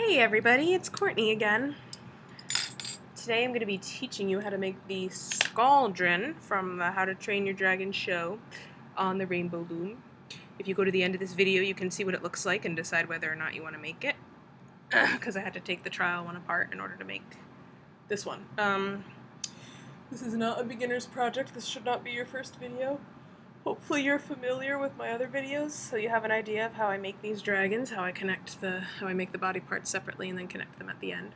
Hey everybody, it's Courtney again. Today I'm going to be teaching you how to make the Scauldron from the How to Train Your Dragon show on the Rainbow Loom. If you go to the end of this video, you can see what it looks like and decide whether or not you want to make it. Because I had to take the trial one apart in order to make this one. This is not a beginner's project. This should not be your first video. Hopefully you're familiar with my other videos, so you have an idea of how I make these dragons, how I make the body parts separately and then connect them at the end.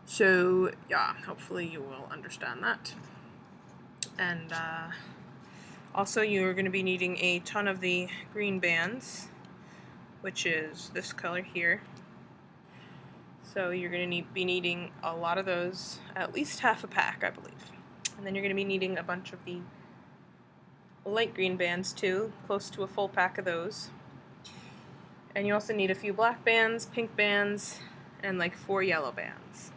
So yeah, hopefully you will understand that. And also you're going to be needing a ton of the green bands, which is this color here. So you're going to be needing a lot of those, at least half a pack, I believe. And then you're going to be needing a bunch of the light green bands too, close to a full pack of those. And you also need a few black bands, pink bands, and like 4 yellow bands.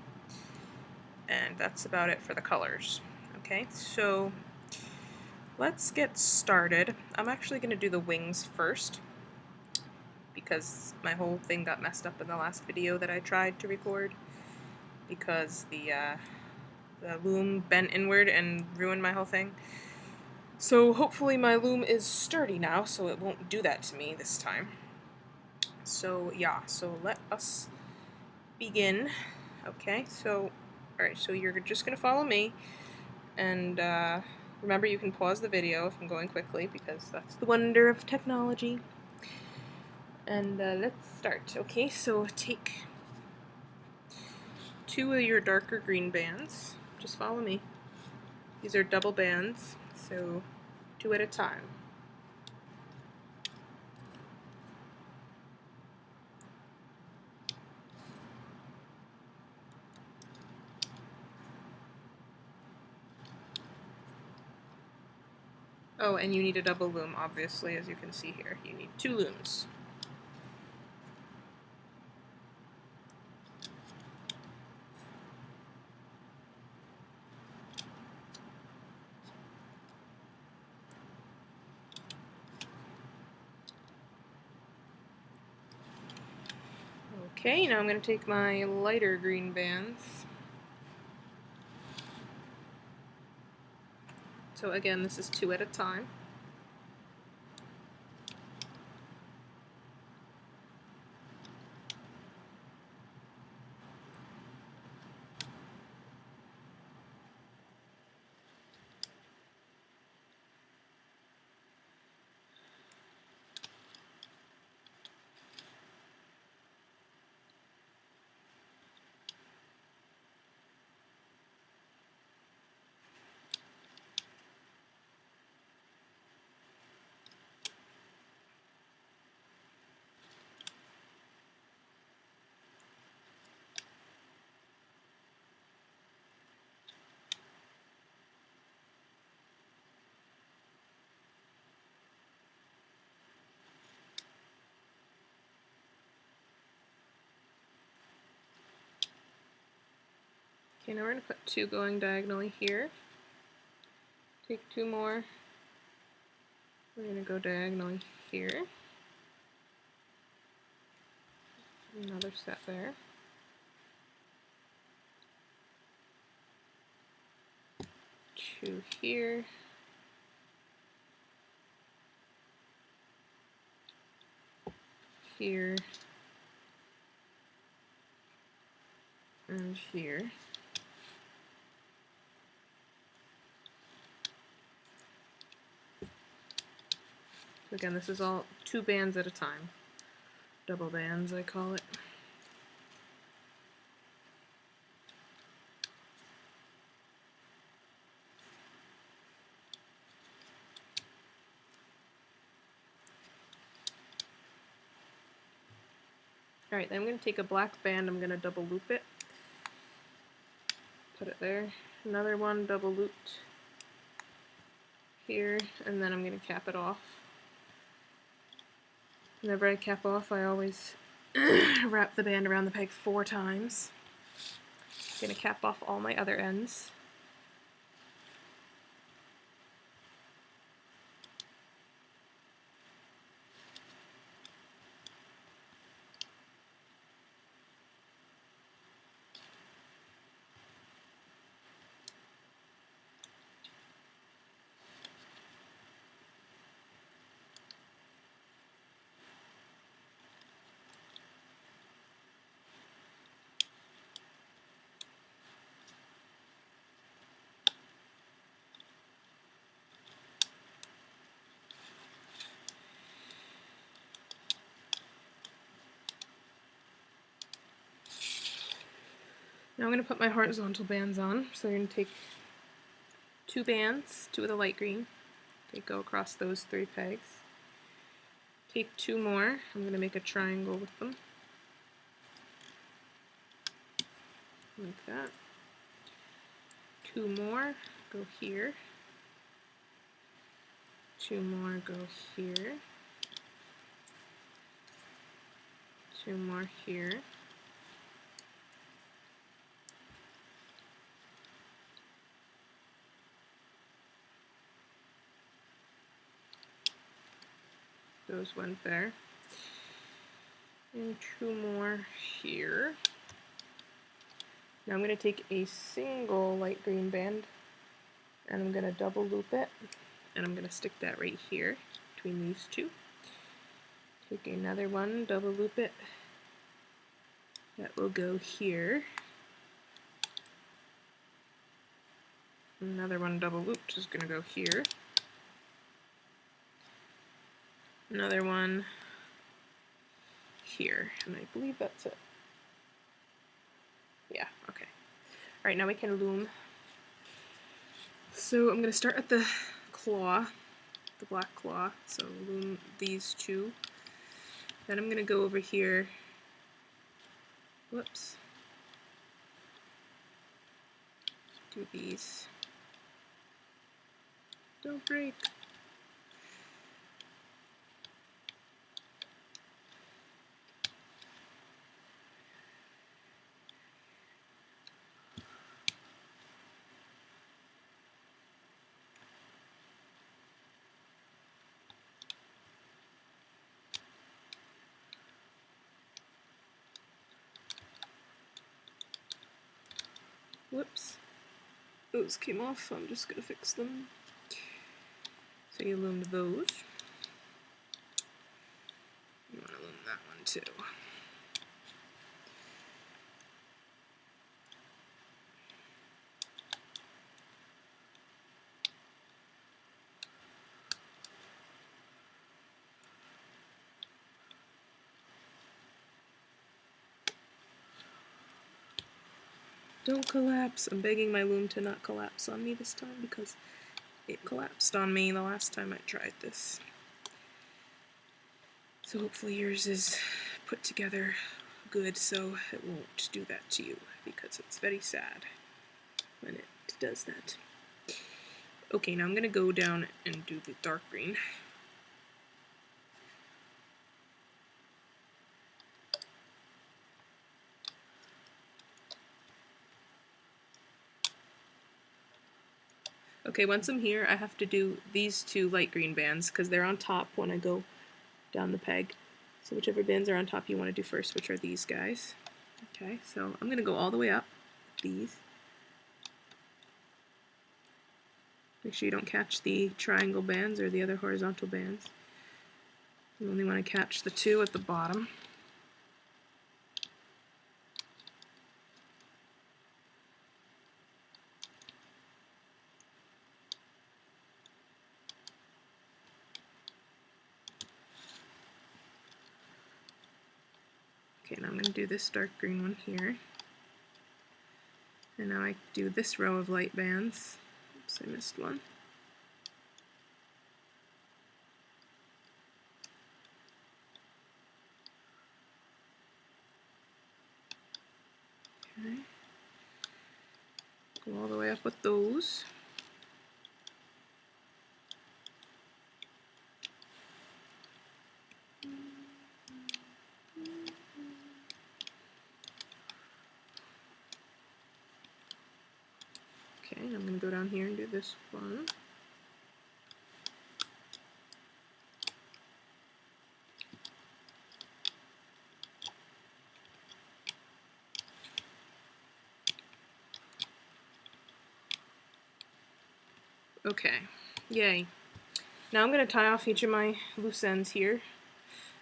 And that's about it for the colors. Okay, so let's get started. I'm actually going to do the wings first because my whole thing got messed up in the last video that I tried to record because the loom bent inward and ruined my whole thing. So hopefully my loom is sturdy now, so it won't do that to me this time. So yeah, so let us begin. Okay, so alright, so you're just going to follow me, and remember you can pause the video if I'm going quickly, because that's the wonder of technology. And let's start. Okay, so take 2 of your darker green bands. Just follow me. These are double bands, so 2 at a time. Oh, and you need a double loom, obviously, as you can see here. You need 2 looms. Okay, now I'm going to take my lighter green bands. So again, this is 2 at a time. Okay, now we're going to put 2 going diagonally here. Take 2 more. We're going to go diagonally here. Another set there. Two here. Here. And here. So again, this is all 2 bands at a time. Double bands, I call it. Alright, then I'm going to take a black band, I'm going to double loop it. Put it there. Another one double looped here, and then I'm going to cap it off. Whenever I cap off, I always wrap the band around the peg 4 times. I'm going to cap off all my other ends. Now I'm going to put my horizontal bands on. So I'm going to take 2 bands, 2 of the light green. They go across those 3 pegs. Take 2 more. I'm going to make a triangle with them. Like that. 2 more go here. 2 more go here. 2 more here. Those went there. And 2 more here. Now I'm going to take a single light green band and I'm going to double loop it, and I'm going to stick that right here between these 2. Take another one, double loop it. That will go here. Another one double looped is going to go here. Another one here, and I believe that's it. Yeah, okay. Alright, now we can loom. So I'm going to start at the claw, the black claw, so loom these 2. Then I'm going to go over here, whoops, do these. Don't break. Whoops. Those came off. I'm just going to fix them. So you loomed those. You want to loom that one too. Don't collapse. I'm begging my loom to not collapse on me this time because it collapsed on me the last time I tried this. So hopefully yours is put together good so it won't do that to you, because it's very sad when it does that. Okay, now I'm going to go down and do the dark green. Okay, once I'm here, I have to do these 2 light green bands because they're on top when I go down the peg. So whichever bands are on top you want to do first, which are these guys. Okay, so I'm going to go all the way up with these. Make sure you don't catch the triangle bands or the other horizontal bands. You only want to catch the 2 at the bottom. Okay, now I'm going to do this dark green one here. And now I do this row of light bands. Oops, I missed one. Okay. Go all the way up with those. Okay, I'm going to go down here and do this one. Okay, yay. Now I'm going to tie off each of my loose ends here.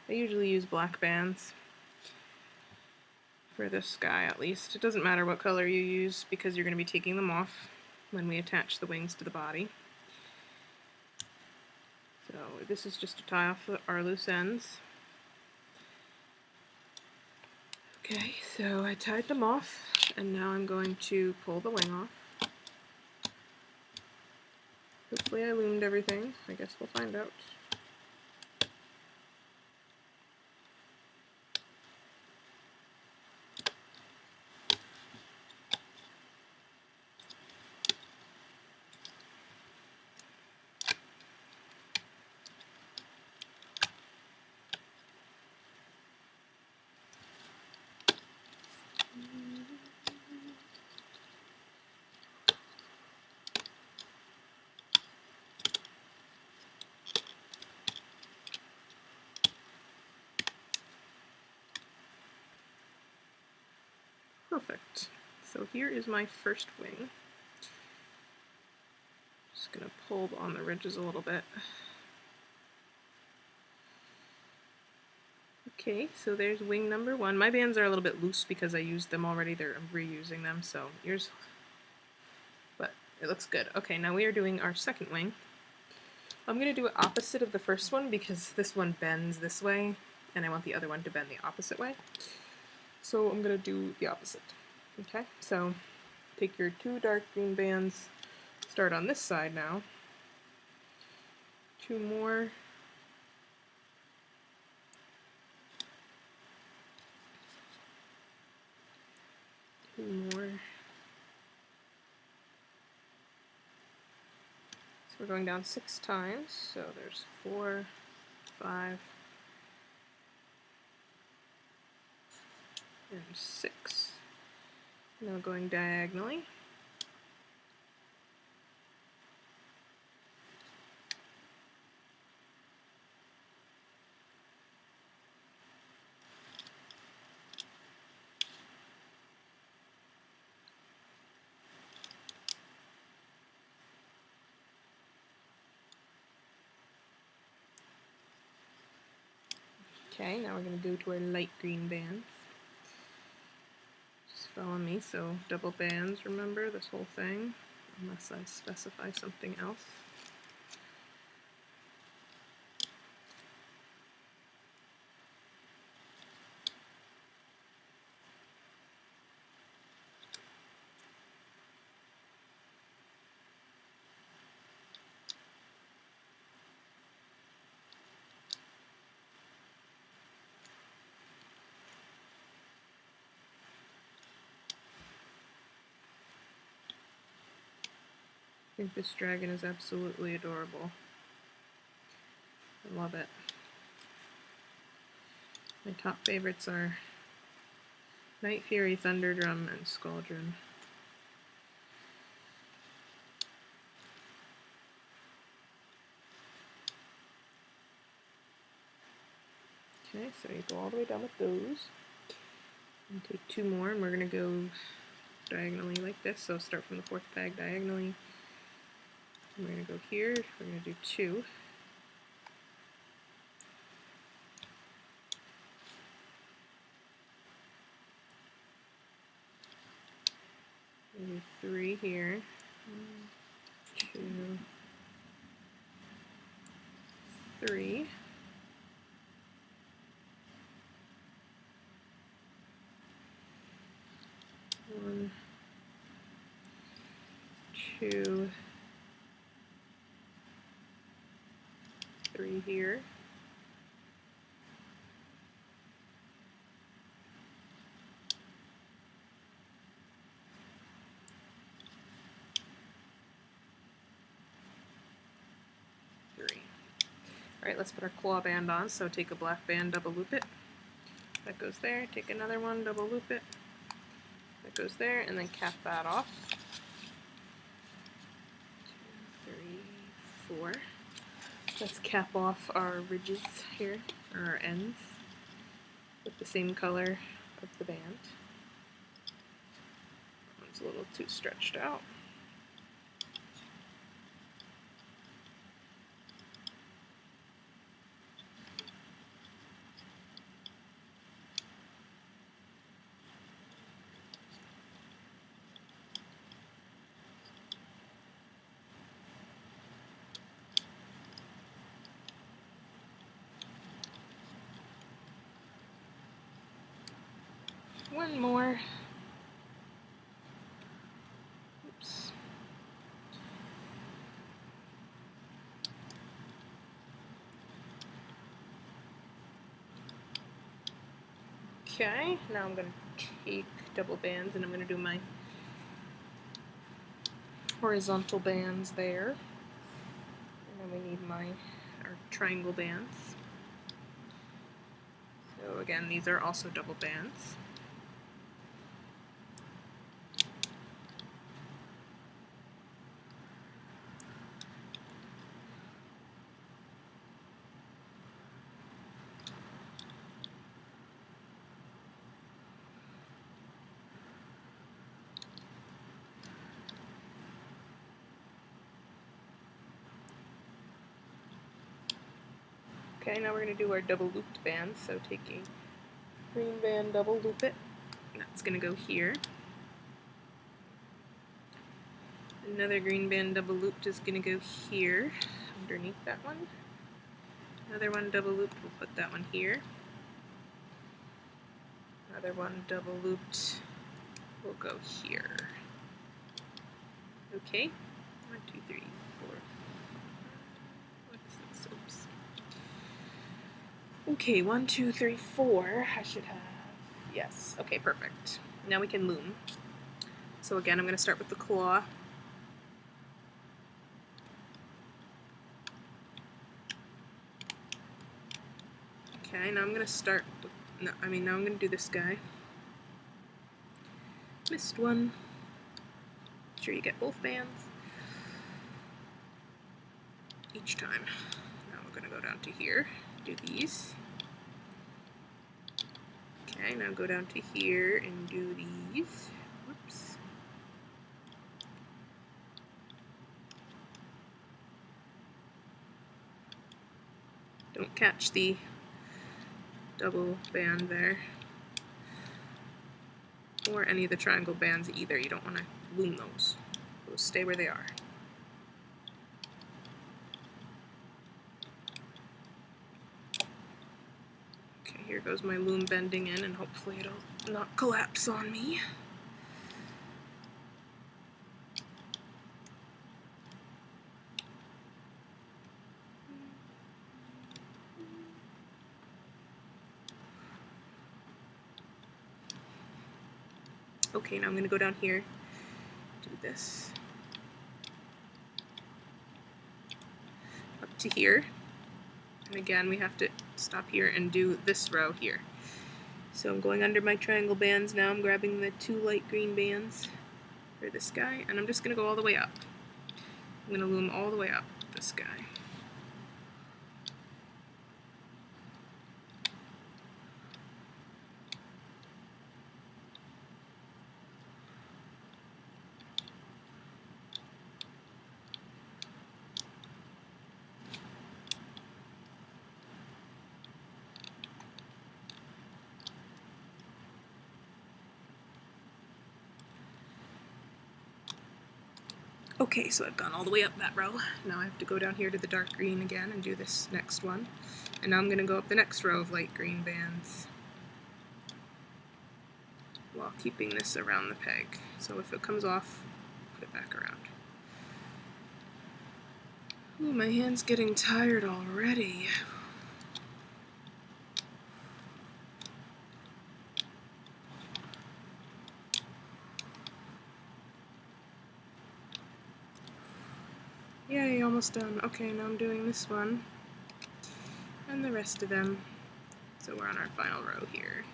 I usually use black bands for this guy at least. It doesn't matter what color you use because you're going to be taking them off when we attach the wings to the body. So this is just to tie off our loose ends. Okay, so I tied them off And now I'm going to pull the wing off. Hopefully I loomed everything. I guess we'll find out. Perfect. So here is my first wing. Just gonna pull on the ridges a little bit. Okay, so there's wing number 1. My bands are a little bit loose because I used them already. I'm reusing them, so but it looks good. Okay, now we are doing our second wing. I'm gonna do it opposite of the first one because this one bends this way, and I want the other one to bend the opposite way. So I'm gonna do the opposite. Okay, so take your 2 dark green bands, start on this side now. 2 more. More. So we're going down 6 times, so there's 4, 5, and 6. Now going diagonally. Okay, now we're going to go to our light green bands. Just follow me, so double bands, remember, this whole thing, unless I specify something else. I think this dragon is absolutely adorable. I love it. My top favorites are Night Fury, Thunderdrum, and Scauldron. Okay, so you go all the way down with those. And take 2 more, and we're going to go diagonally like this. So start from the 4th peg diagonally. We're going to go here, we're going to do 2. Maybe 3 here. 1, 2, 3. One, 2, 3 here. Alright, let's put our claw band on, so take a black band, double loop it. That goes there, take another one, double loop it. That goes there, and then cap that off. 2, 3, 4. Let's cap off our ridges here, or our ends, with the same color of the band. One's a little too stretched out. One more. Okay, now I'm going to take double bands and I'm going to do my horizontal bands there. And then we need our triangle bands. So again, these are also double bands. Okay, now we're going to do our double looped bands, so take a green band, double loop it, and that's going to go here. Another green band double looped is going to go here, underneath that one. Another one double looped, we'll put that one here. Another one double looped will go here. Okay, 1, 2, 3, 4. What is this? Oops. Okay, 1, 2, 3, 4. I should have. Yes. Okay, perfect. Now we can loom. So again, I'm going to start with the claw. Okay, now I'm going to start with, now I'm going to do this guy. Missed one. Make sure you get both bands each time. Now we're going to go down to here, do these. Okay, now go down to here and do these. Whoops. Don't catch the double band there. Or any of the triangle bands either. You don't want to loom those. Those stay where they are. Okay, here goes my loom bending in, and hopefully it'll not collapse on me. Okay, now I'm going to go down here, do this, up to here, and again we have to stop here and do this row here. So I'm going under my triangle bands now, I'm grabbing the 2 light green bands for this guy, and I'm just going to go all the way up. I'm going to loom all the way up this guy. Okay, so I've gone all the way up that row. Now I have to go down here to the dark green again and do this next one. And now I'm going to go up the next row of light green bands while keeping this around the peg. So if it comes off, put it back around. Ooh, my hand's getting tired already. Yay, almost done. Okay, now I'm doing this one and the rest of them. So we're on our final row here.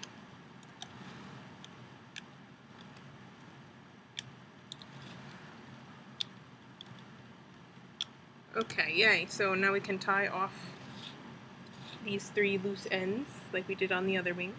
Okay, yay. So now we can tie off these 3 loose ends like we did on the other wing.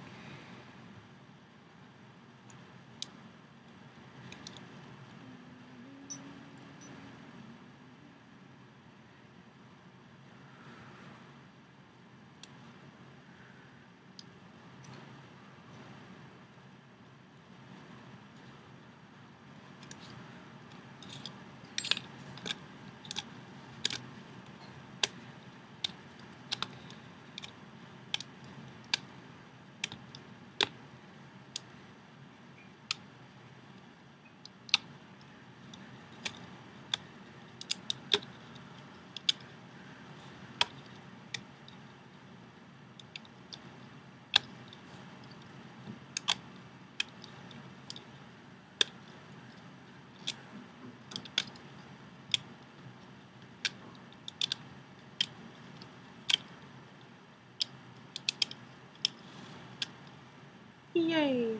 Yay!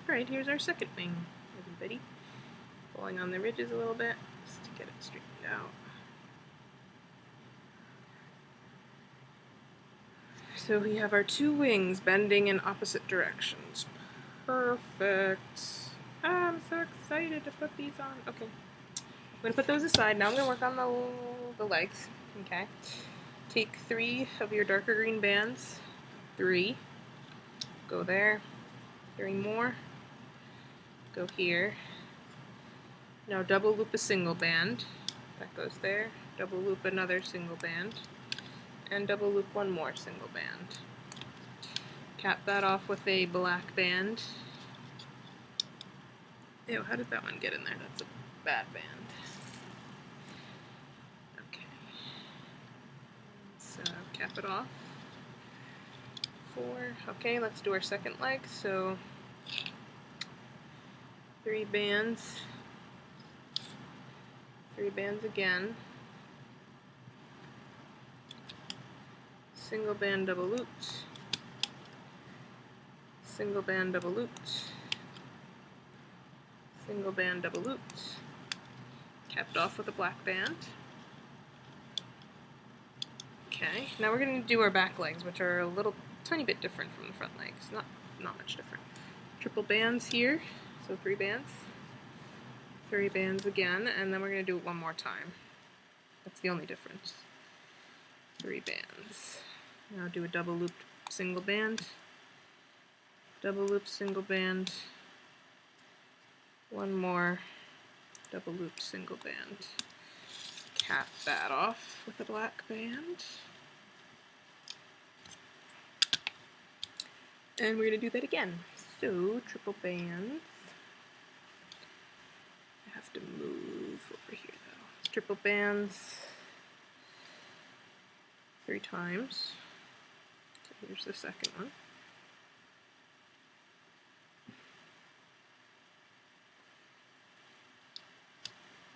Alright, here's our second wing, everybody. Pulling on the ridges a little bit just to get it straightened out. So we have our two wings bending in opposite directions. Perfect. I'm so excited to put these on. Okay. I'm going to put those aside. Now I'm going to work on the legs. Okay. Take 3 of your darker green bands. 3. Go there. 3 more. Go here. Now double loop a single band. That goes there. Double loop another single band. And double loop one more single band. Cap that off with a black band. Ew, how did that one get in there? That's a bad band. Okay. So cap it off. 4. Okay, let's do our second leg. So 3 bands. 3 bands again. Single band double looped. Single band double looped. Single band double looped. Capped off with a black band. Okay, now we're going to do our back legs, which are a little tiny bit different from the front legs. Not much different. Triple bands here, so 3 bands. 3 bands again, and then we're going to do it one more time. That's the only difference. 3 bands. Now do a double looped single band. Double loop single band. One more double loop single band. Cap that off with a black band. And we're going to do that again. So, triple bands. I have to move over here though. Triple bands 3 times. So here's the second one.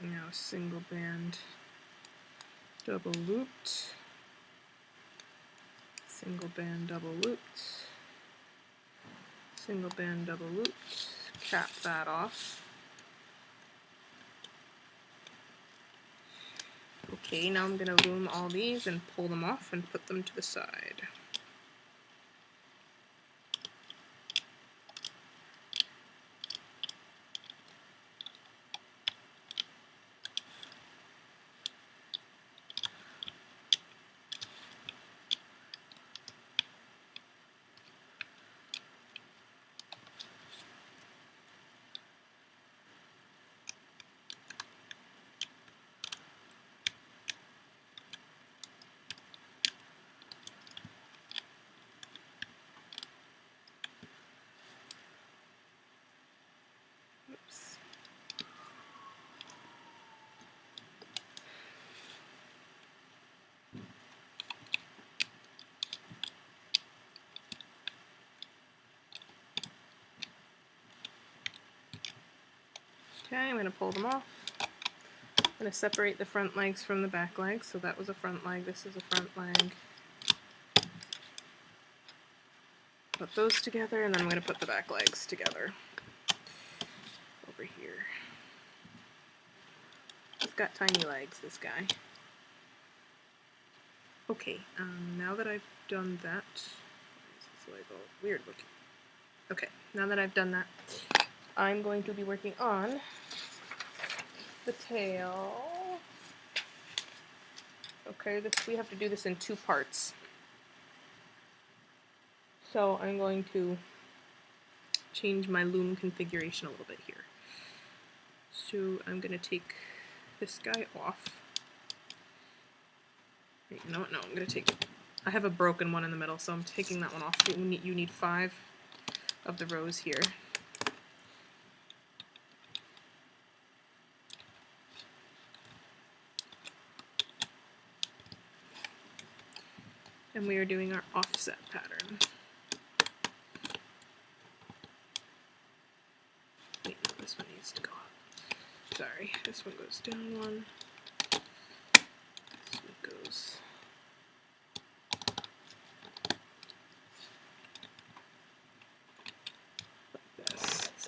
Now single band double looped, single band double looped, single band double looped, cap that off. Okay, now I'm going to loom all these and pull them off and put them to the side. Oops. Okay, I'm going to pull them off. I'm going to separate the front legs from the back legs. So that was a front leg, this is a front leg. Put those together, and then I'm going to put the back legs together over here. He's got tiny legs, this guy. Okay, now that I've done that, this is like all weird looking. Okay, now that I've done that, I'm going to be working on the tail. Okay, we have to do this in 2 parts. So I'm going to change my loom configuration a little bit here. So I'm going to take this guy off. Wait, you know what? No, I'm going to take it. I have a broken one in the middle, so I'm taking that one off. You need 5 of the rows here. And we are doing our offset pattern. Wait, no, this one needs to go up. Sorry, this one goes down 1. This one goes.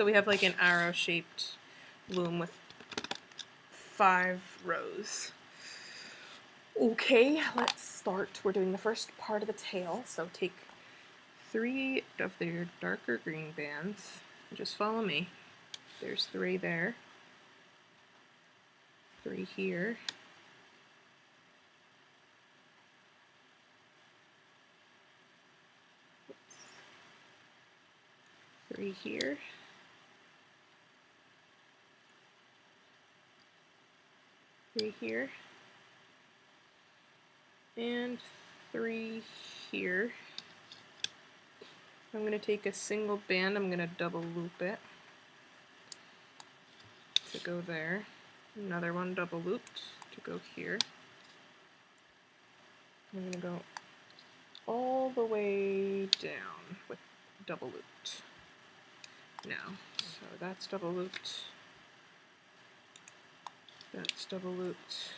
So we have like an arrow-shaped loom with 5 rows. Okay, let's start. We're doing the first part of the tail, so take 3 of their darker green bands and just follow me. There's 3 there, 3 here, 3 here, 3 here, and 3 here. I'm going to take a single band, I'm going to double loop it to go there. Another one double looped to go here. I'm going to go all the way down with double looped. Now, so that's double looped. That's double looped.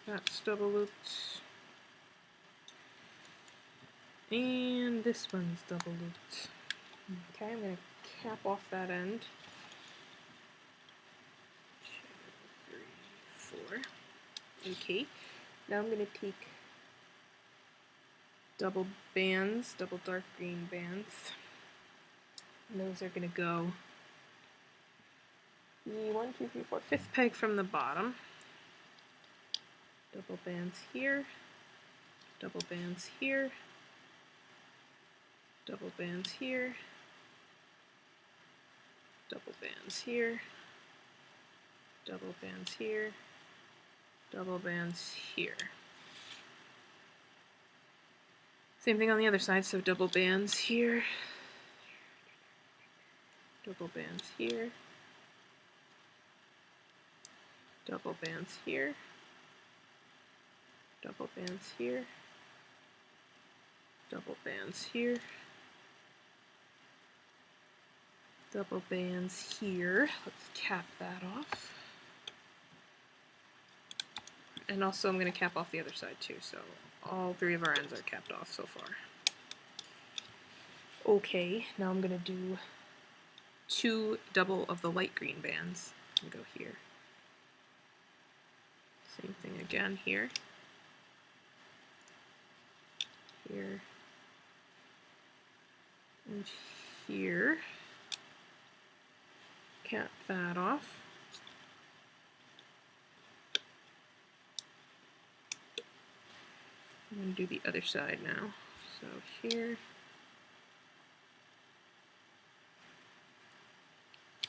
That's double looped. And this one's double looped. Okay, I'm going to cap off that end. 2, 3, 4. Okay, now I'm going to take double bands, double dark green bands. And those are going to go the 1, 2, 3, 4, 5th peg from the bottom. Double bands here, double bands here, double bands here, double bands here, double bands here, double bands here. Same thing on the other side, so double bands here, double bands here, double bands here, double bands here, double bands here, double bands here. Let's cap that off. And also I'm going to cap off the other side too, so all 3 of our ends are capped off so far. Okay, now I'm going to do 2 double of the light green bands and go here. Same thing again here, here, and here. Cap that off. I'm going to do the other side now. So here,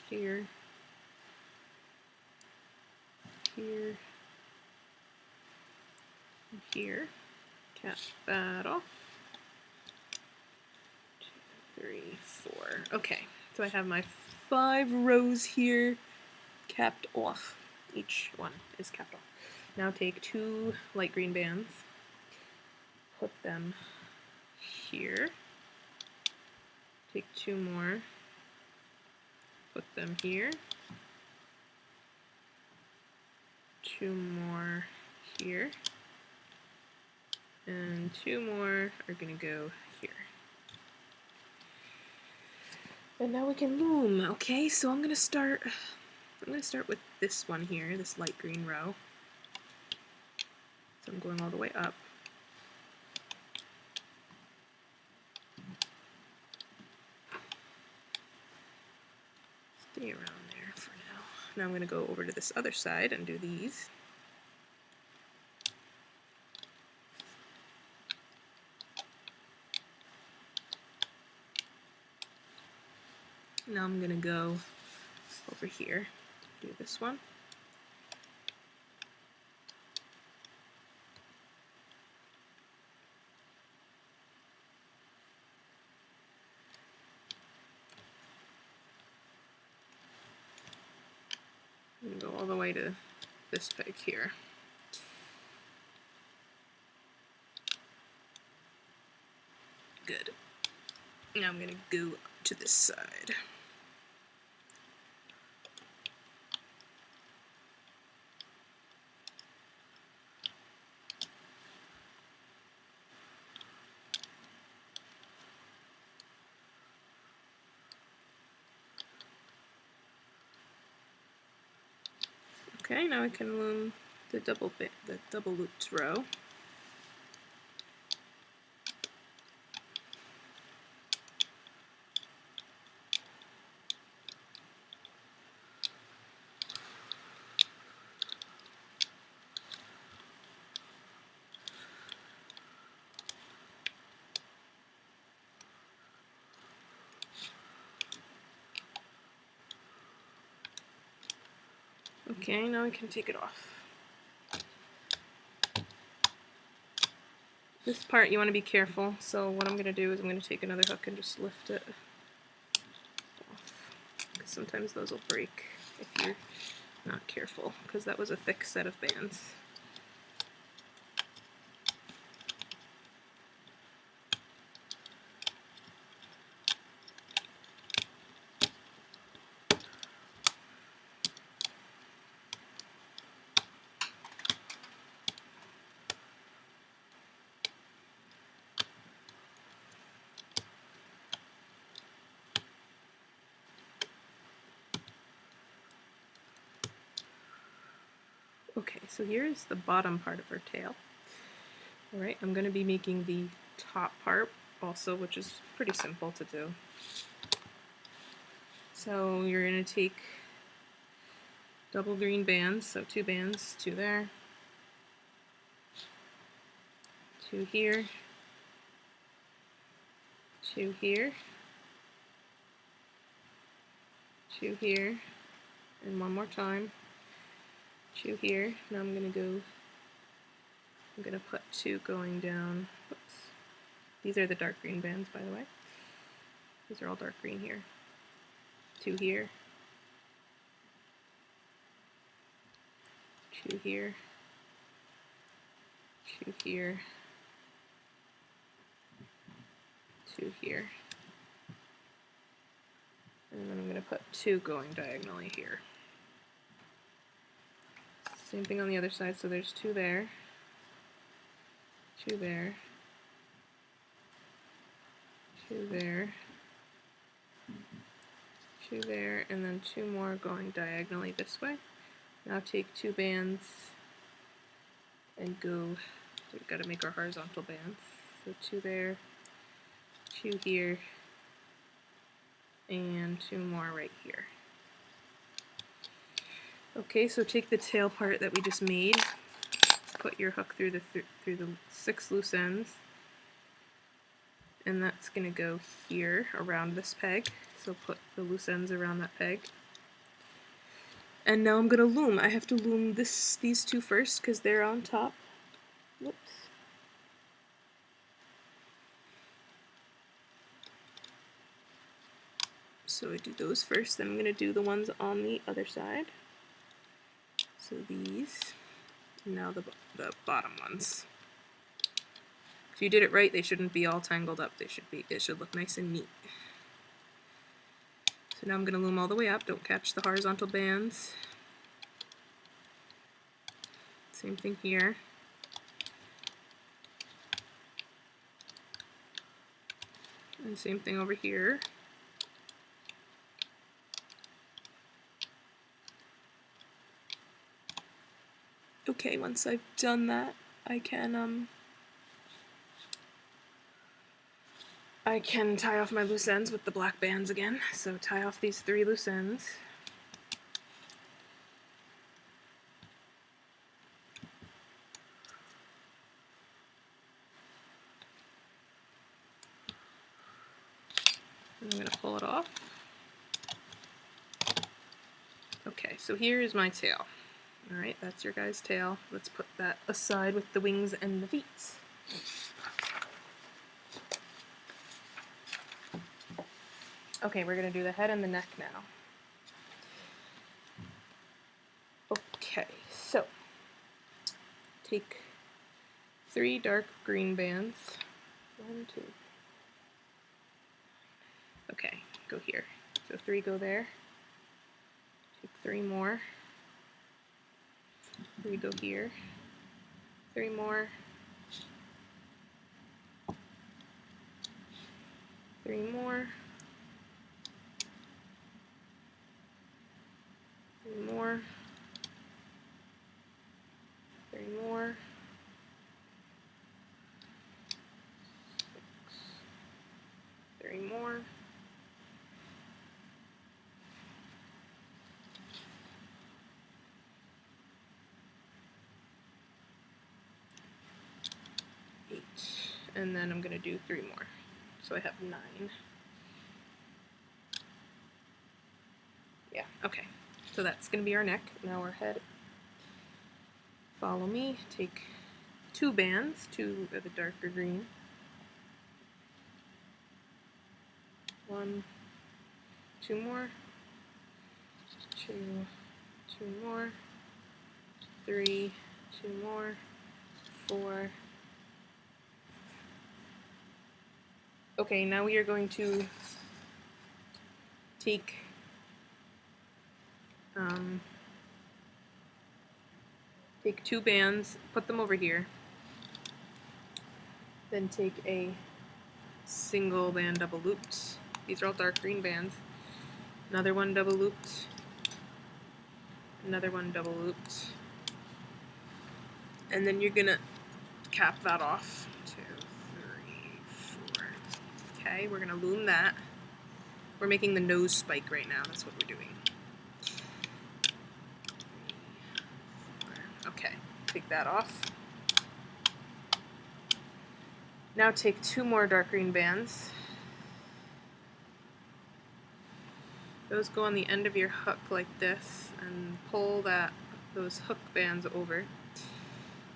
here, here, and here. Cap that off. 2, 3, 4. Okay, so I have my 5 rows here capped off. Each one is capped off. Now take 2 light green bands, put them here, take 2 more, put them here, 2 more here, and 2 more are going to go here. And now we can loom. Okay, so I'm gonna start with this one here, this light green row. So I'm going all the way up. Stay around there for now. Now I'm gonna go over to this other side and do these. Now I'm gonna go over here, do this one. And go all the way to this peg here. Good. Now I'm gonna go to this side. Okay, now I can loom the double looped row. Okay, now I can take it off. This part you want to be careful, so what I'm going to do is I'm going to take another hook and just lift it off. Because sometimes those will break if you're not careful, because that was a thick set of bands. Okay, so here's the bottom part of her tail. Alright, I'm going to be making the top part also, which is pretty simple to do. So you're going to take double green bands, so 2 bands, 2 there, 2 here, 2 here, 2 here, and one more time, 2 here. Now I'm going to put 2 going down. Whoops. These are the dark green bands, by the way. These are all dark green here. 2 here, 2 here, 2 here, 2 here, and then I'm going to put 2 going diagonally here. Same thing on the other side, so there's 2 there, 2 there, 2 there, 2 there, and then 2 more going diagonally this way. Now take 2 bands and go, we've got to make our horizontal bands. So 2 there, 2 here, and 2 more right here. Okay, so take the tail part that we just made, put your hook through the 6 loose ends, and that's going to go here around this peg. So put the loose ends around that peg. And now I'm going to loom. I have to loom these 2 first because they're on top. Whoops. So I do those first, then I'm going to do the ones on the other side. So these, and now the bottom ones. If you did it right, they shouldn't be all tangled up. It should look nice and neat. So now I'm going to loom all the way up. Don't catch the horizontal bands. Same thing here. And same thing over here. Okay, once I've done that, I can tie off my loose ends with the black bands again. So tie off these 3 loose ends. I'm going to pull it off. Okay, so here is my tail. Alright, that's your guy's tail. Let's put that aside with the wings and the feet. Okay, we're going to do the head and the neck now. Okay, so take 3 dark green bands. 1, 2. Okay, go here. So 3 go there. Take 3 more. 3 go here. 3 more. 3 more. 3 more. and then I'm going to do 3 more. So I have 9. Yeah, okay. So that's going to be our neck. Now our head. Follow me. Take 2 bands, 2 of the darker green. 1, 2 more. 2 more. 3, 2 more. 4. Okay, now we are going to take take 2 bands, put them over here, then take a single band double looped. These are all dark green bands. Another one double looped, another one double looped, and then you're gonna cap that off. 2, 3, 4. Okay, we're gonna loom that. We're making the nose spike right now. That's what we're doing. 3, 4. Okay, take that off. Now take 2 more dark green bands. Those go on the end of your hook like this, and pull those hook bands over.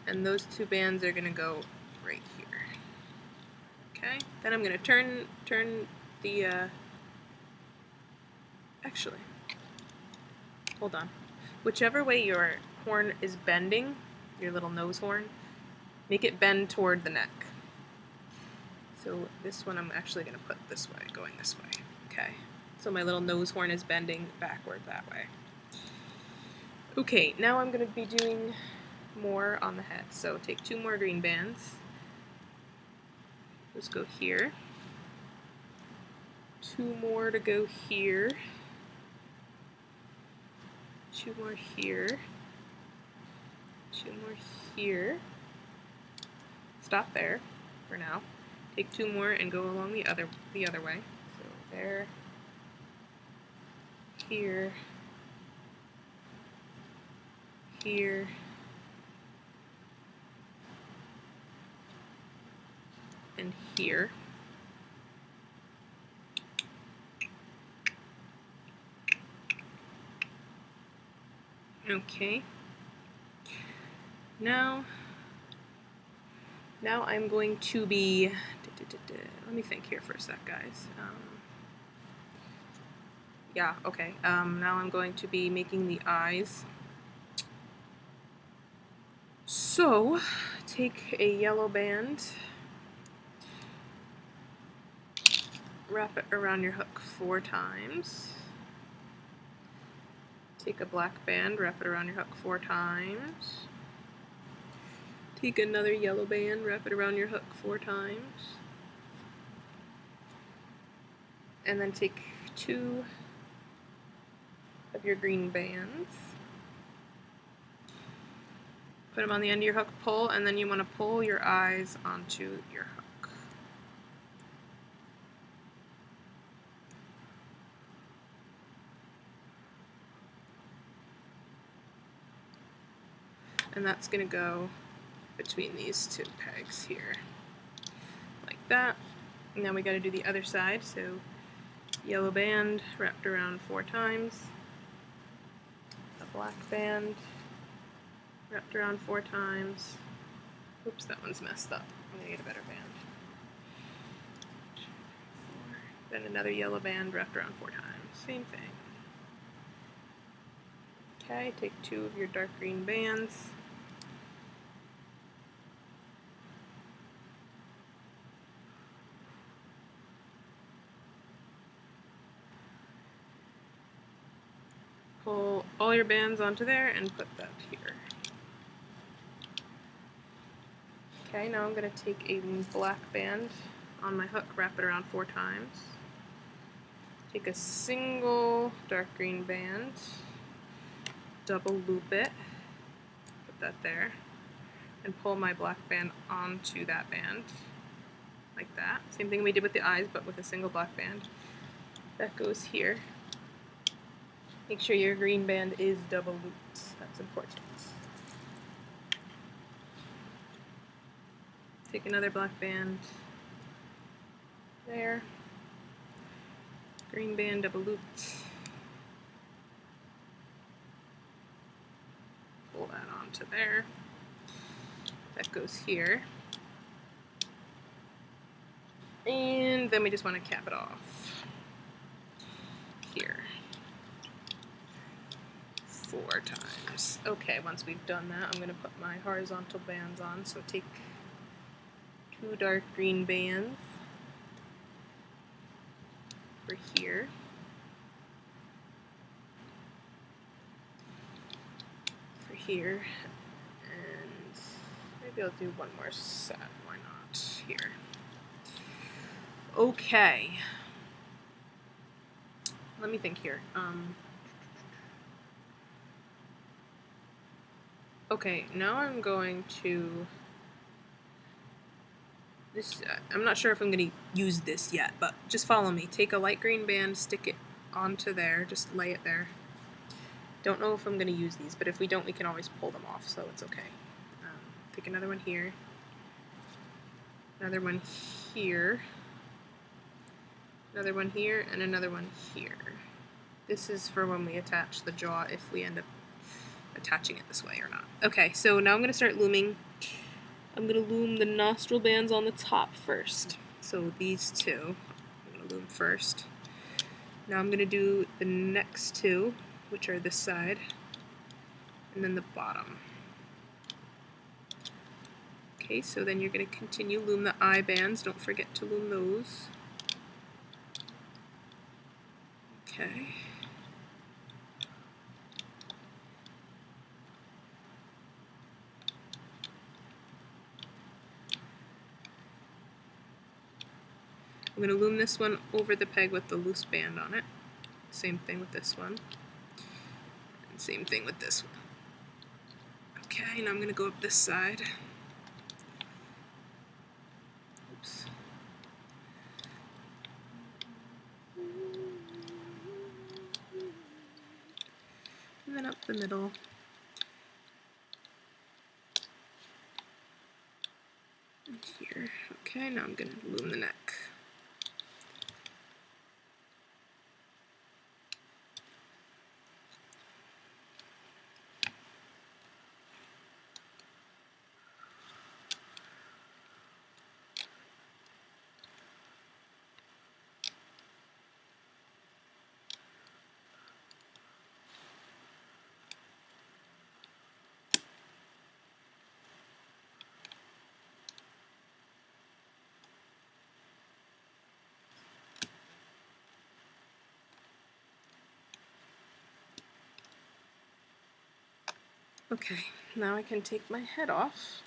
And those 2 bands are gonna go right here. Okay. Then I'm gonna turn the. Actually, hold on. Whichever way your horn is bending, your little nose horn, make it bend toward the neck. So this one I'm actually gonna put this way, going this way. Okay. So my little nose horn is bending backward that way. Okay, now I'm going to be doing more on the head. So take 2 more green bands. Let's go here. 2 more to go here. 2 more here. 2 more here. Stop there for now. Take 2 more and go along the other way. So there. Here, here, and here. Okay. Now I'm going to be, let me think here for a sec, guys. Yeah, okay. Now I'm going to be making the eyes. So, take a yellow band, wrap it around your hook 4 times. Take a black band, wrap it around your hook 4 times. Take another yellow band, wrap it around your hook 4 times. And then take 2 of your green bands. Put them on the end of your hook, pull, and then you want to pull your eyes onto your hook. And that's going to go between these 2 pegs here. Like that. Now we got to do the other side, so yellow band wrapped around 4 times. A black band wrapped around 4 times. Oops, that one's messed up. I'm going to get a better band. 2, 3, 4. Then another yellow band wrapped around 4 times. Same thing. Okay, take 2 of your dark green bands. Pull all your bands onto there and put that here. Okay, now I'm going to take a black band on my hook, wrap it around 4 times. Take a single dark green band, double loop it, put that there, and pull my black band onto that band, like that. Same thing we did with the eyes, but with a single black band. That goes here. Make sure your green band is double looped. That's important. Take another black band there. Green band double looped. Pull that onto there. That goes here. And then we just want to cap it off here 4 times. Okay, once we've done that, I'm going to put my horizontal bands on. So take 2 dark green bands for here. For here. And maybe I'll do one more set. Why not? Here. Okay. Let me think here. Okay, now I'm going to... I'm not sure if I'm going to use this yet, but just follow me. Take a light green band, stick it onto there, just lay it there. Don't know if I'm going to use these, but if we don't, we can always pull them off, so it's okay. Take another one here, another one here, another one here, and another one here. This is for when we attach the jaw, if we end up attaching it this way or not. Okay, so now I'm going to start looming. I'm going to loom the nostril bands on the top first. So these 2, I'm going to loom first. Now I'm going to do the next 2, which are this side, and then the bottom. Okay, so then you're going to continue loom the eye bands. Don't forget to loom those. Okay. I'm going to loom this one over the peg with the loose band on it. Same thing with this one. And same thing with this one. Okay, now I'm going to go up this side. Oops. And then up the middle. And here. Okay, now I'm going to loom the neck. Okay, now I can take my head off.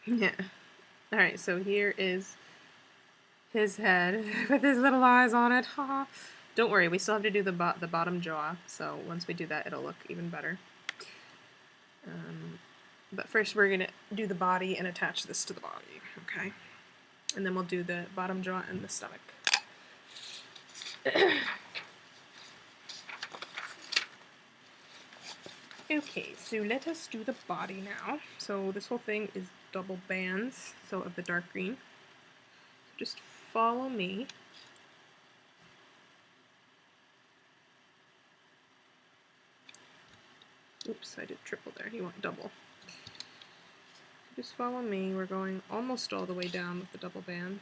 Yeah. Alright, so here is his head with his little eyes on it. Haha. Don't worry, we still have to do the bottom jaw, so once we do that, it'll look even better. But first we're going to do the body and attach this to the body, okay? And then we'll do the bottom jaw and the stomach. Okay, so let us do the body now. So this whole thing is double bands, so of the dark green. Just follow me. Oops, I did triple there. You want double. Just follow me. We're going almost all the way down with the double bands.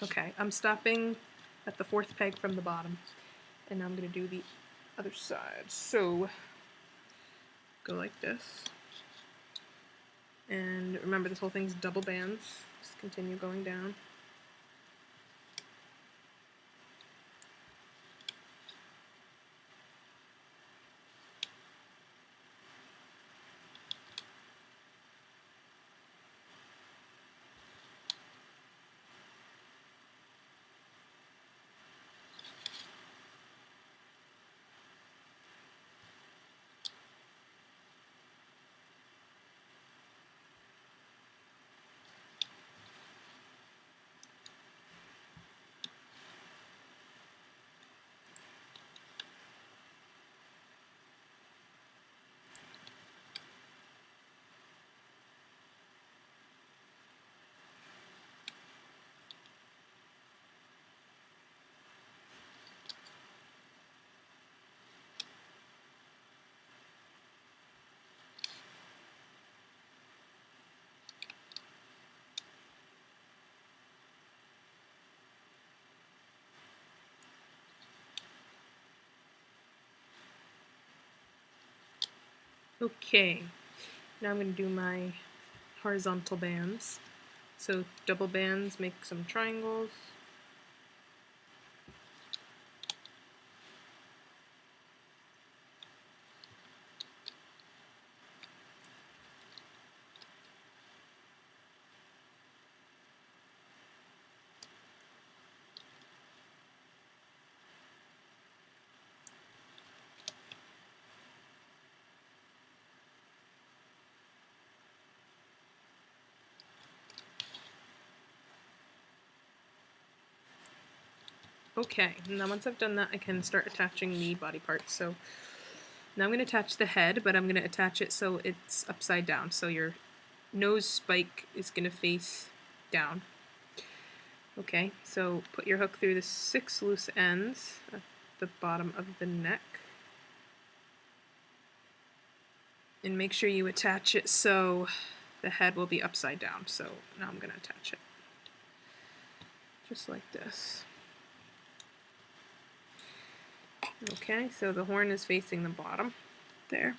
Okay, I'm stopping at the 4th peg from the bottom. And now I'm going to do the other side. So go like this. And remember, this whole thing's double bands. Just continue going down. Okay, now I'm going to do my horizontal bands. So double bands make some triangles. Okay, now once I've done that, I can start attaching the body parts. So now I'm going to attach the head, but I'm going to attach it so it's upside down. So your nose spike is going to face down. Okay, so put your hook through the 6 loose ends at the bottom of the neck. And make sure you attach it so the head will be upside down. So now I'm going to attach it. Just like this. Okay, so the horn is facing the bottom there.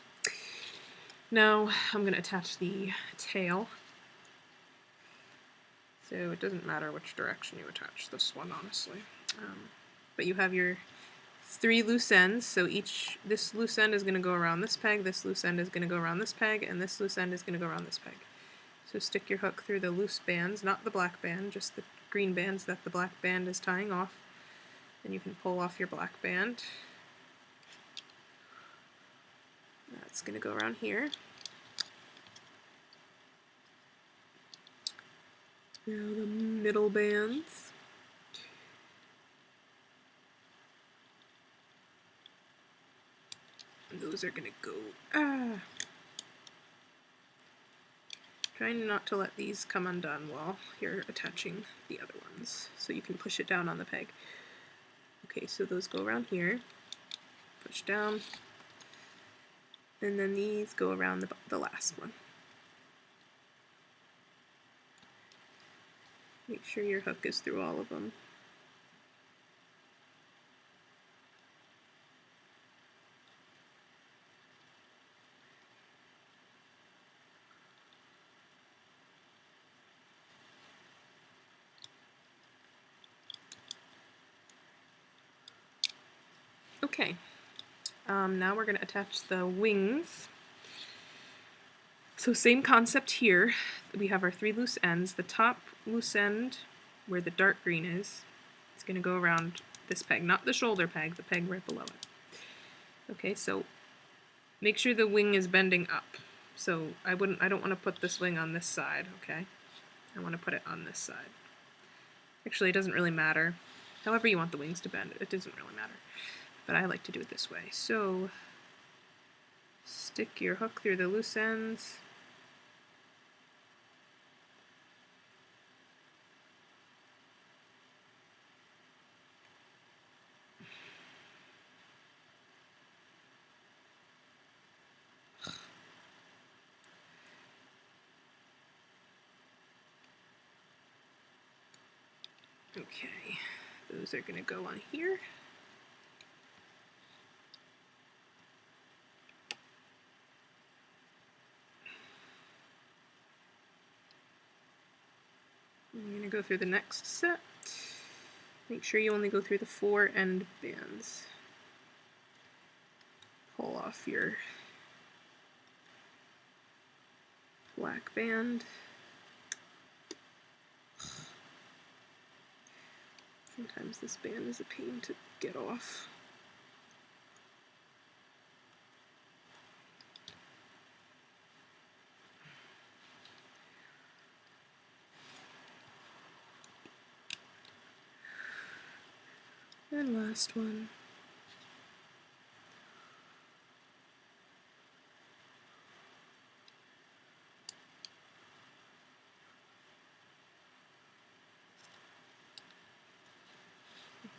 Now I'm going to attach the tail. So it doesn't matter which direction you attach this one, honestly. But you have your 3 loose ends, so this loose end is going to go around this peg, this loose end is going to go around this peg, and this loose end is going to go around this peg. So stick your hook through the loose bands, not the black band, just the green bands that the black band is tying off. And you can pull off your black band. That's going to go around here. Now the middle bands. And those are going to go... Trying not to let these come undone while you're attaching the other ones, so you can push it down on the peg. Okay, so those go around here. Push down. And then these go around the last one. Make sure your hook is through all of them. Okay, now we're going to attach the wings. So same concept here. We have our 3 loose ends. The top loose end, where the dark green is going to go around this peg, not the shoulder peg, the peg right below it. Okay, so make sure the wing is bending up. So I don't want to put this wing on this side, okay? I want to put it on this side. Actually, it doesn't really matter. However you want the wings to bend, it doesn't really matter. But I like to do it this way. So stick your hook through the loose ends. Okay, Those are going to go on here. I'm going to go through the next set. Make sure you only go through the 4 end bands. Pull off your black band. Sometimes this band is a pain to get off. And last one.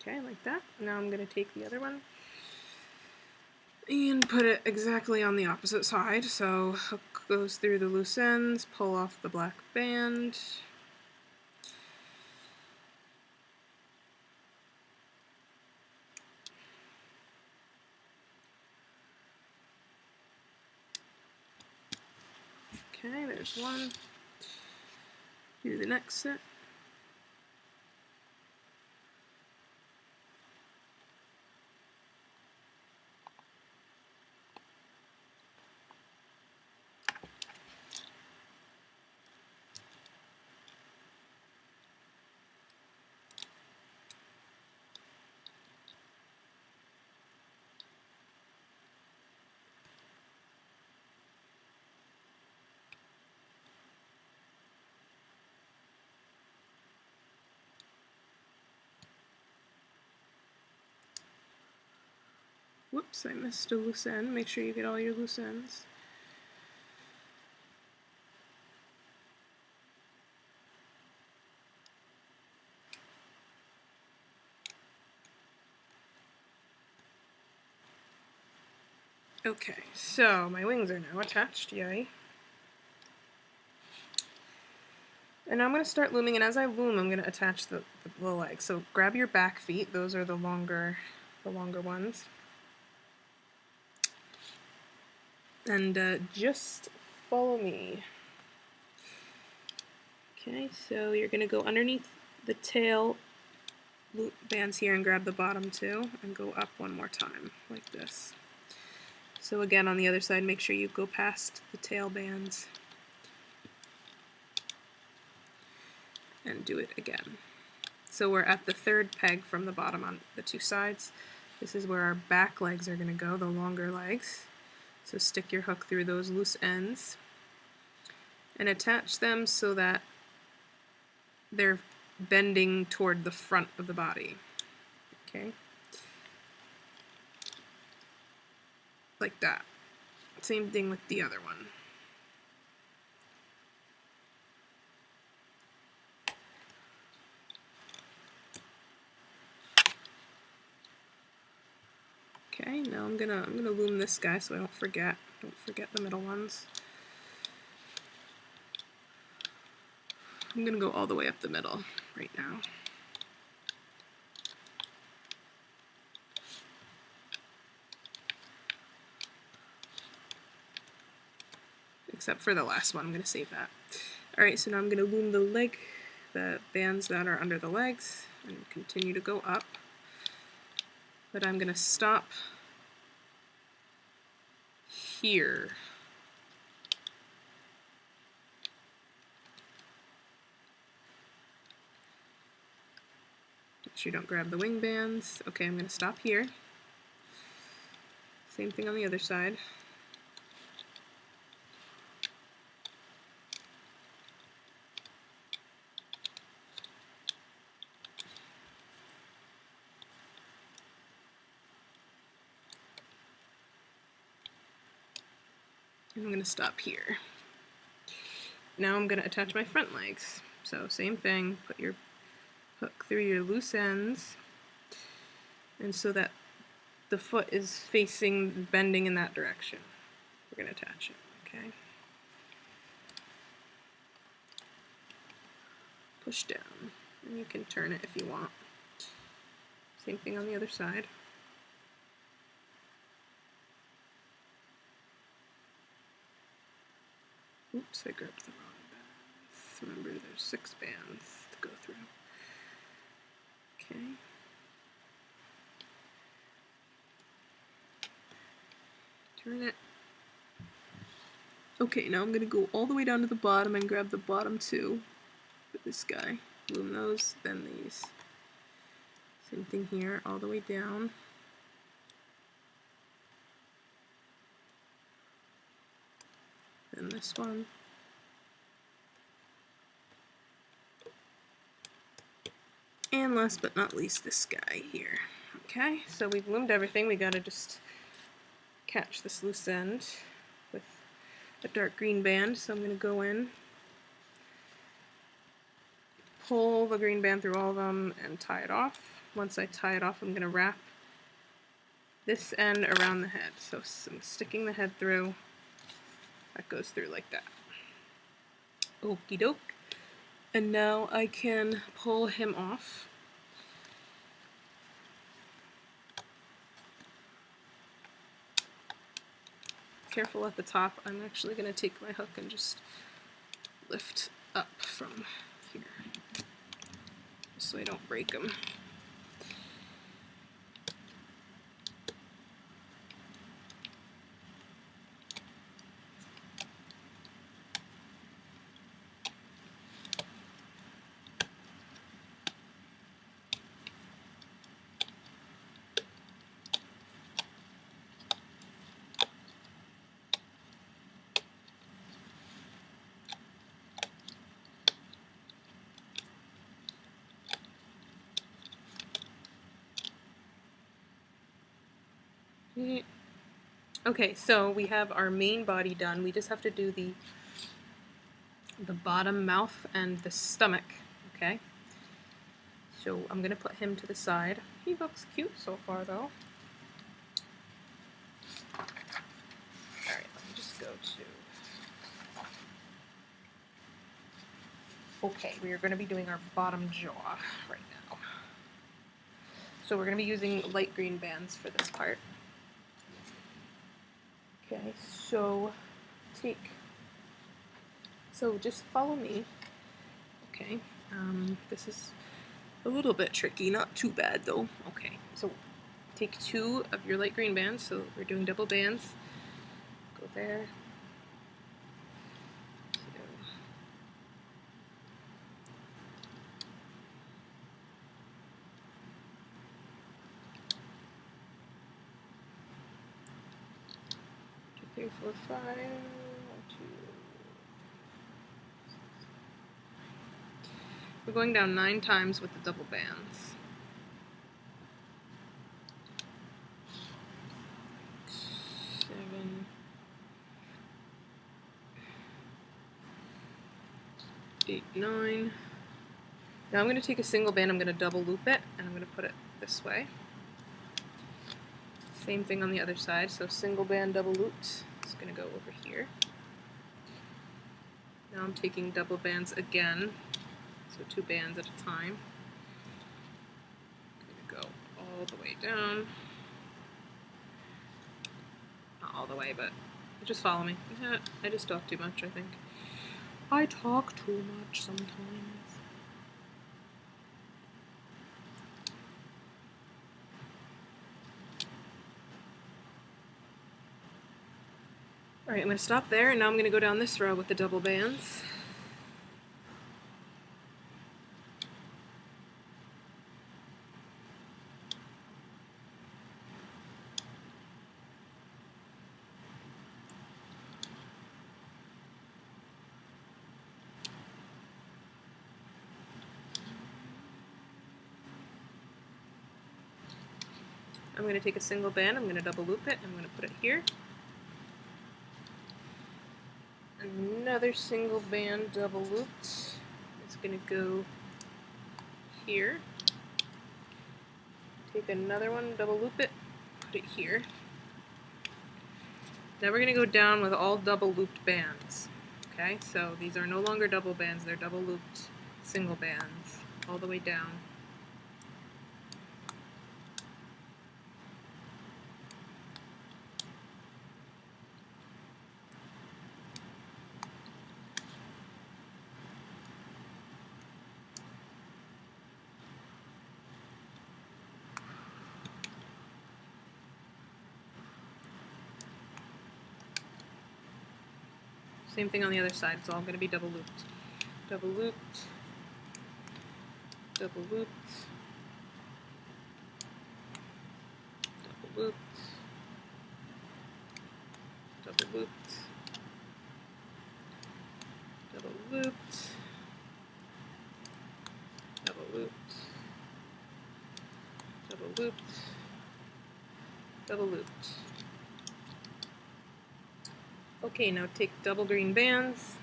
Okay, like that. Now I'm going to take the other one and put it exactly on the opposite side. So hook goes through the loose ends, pull off the black band. Okay, there's one. Do the next set. Whoops, I missed a loose end. Make sure you get all your loose ends. Okay, so my wings are now attached, yay. And now I'm going to start looming, and as I loom, I'm going to attach the legs. So grab your back feet, those are the longer ones. And just follow me. Okay, so you're going to go underneath the tail loop bands here and grab the bottom two, and go up one more time, like this. So again, on the other side, make sure you go past the tail bands. And do it again. So we're at the third peg from the bottom on the two sides. This is where our back legs are going to go, the longer legs. So stick your hook through those loose ends and attach them so that they're bending toward the front of the body. Okay? Like that. Same thing with the other one. Okay, now I'm gonna loom this guy so I don't forget the middle ones. I'm gonna go all the way up the middle right now. Except for the last one, I'm gonna save that. Alright, so now I'm gonna loom the bands that are under the legs, and continue to go up. But I'm gonna stop here. Make sure you don't grab the wing bands. Okay, I'm gonna stop here. Same thing on the other side. And I'm going to stop here. Now I'm going to attach my front legs. So same thing, put your hook through your loose ends, and so that the foot is facing, bending in that direction. We're going to attach it, okay? Push down, and you can turn it if you want. Same thing on the other side. Oops, I grabbed the wrong bands. Remember, there's 6 bands to go through. Okay. Turn it. Okay, now I'm going to go all the way down to the bottom and grab the bottom 2 with this guy. Loom those, then these. Same thing here, all the way down. Then this one. And last but not least, this guy here. Okay, so we've loomed everything. We gotta just catch this loose end with a dark green band. So I'm gonna go in, pull the green band through all of them, and tie it off. Once I tie it off, I'm gonna wrap this end around the head. So I'm sticking the head through. That goes through like that. Okie doke. And now I can pull him off. Careful at the top. I'm actually going to take my hook and just lift up from here, so I don't break him. Okay, so we have our main body done. We just have to do the bottom mouth and the stomach, okay? So I'm going to put him to the side. He looks cute so far, though. Alright, let me just go to... Okay, we are going to be doing our bottom jaw right now. So we're going to be using light green bands for this part. Okay, so just follow me. Okay, this is a little bit tricky, not too bad though. Okay, so take 2 of your light green bands, so we're doing double bands. Go there. So, 2, 3, 4, 5. 1, 2. We're going down 9 times with the double bands. 7, 8, 9. Now I'm going to take a single band, I'm going to double loop it, and I'm going to put it this way. Same thing on the other side, so single band double looped. It's going to go over here. Now I'm taking double bands again, so 2 bands at a time. I'm going to go all the way down. Not all the way, but just follow me. Yeah, I just talk too much, I think. I talk too much sometimes. Alright, I'm going to stop there, and now I'm going to go down this row with the double bands. I'm going to take a single band, I'm going to double loop it, I'm going to put it here. Another single band double looped. It's going to go here. Take another one, double loop it, put it here. Now we're going to go down with all double looped bands. Okay, so these are no longer double bands, they're double looped single bands all the way down. Same thing on the other side. It's all going to be double looped. Double looped. Double looped. Double looped. Double looped. Double looped. Double looped. Double looped. Double looped. Okay, now take double green bands.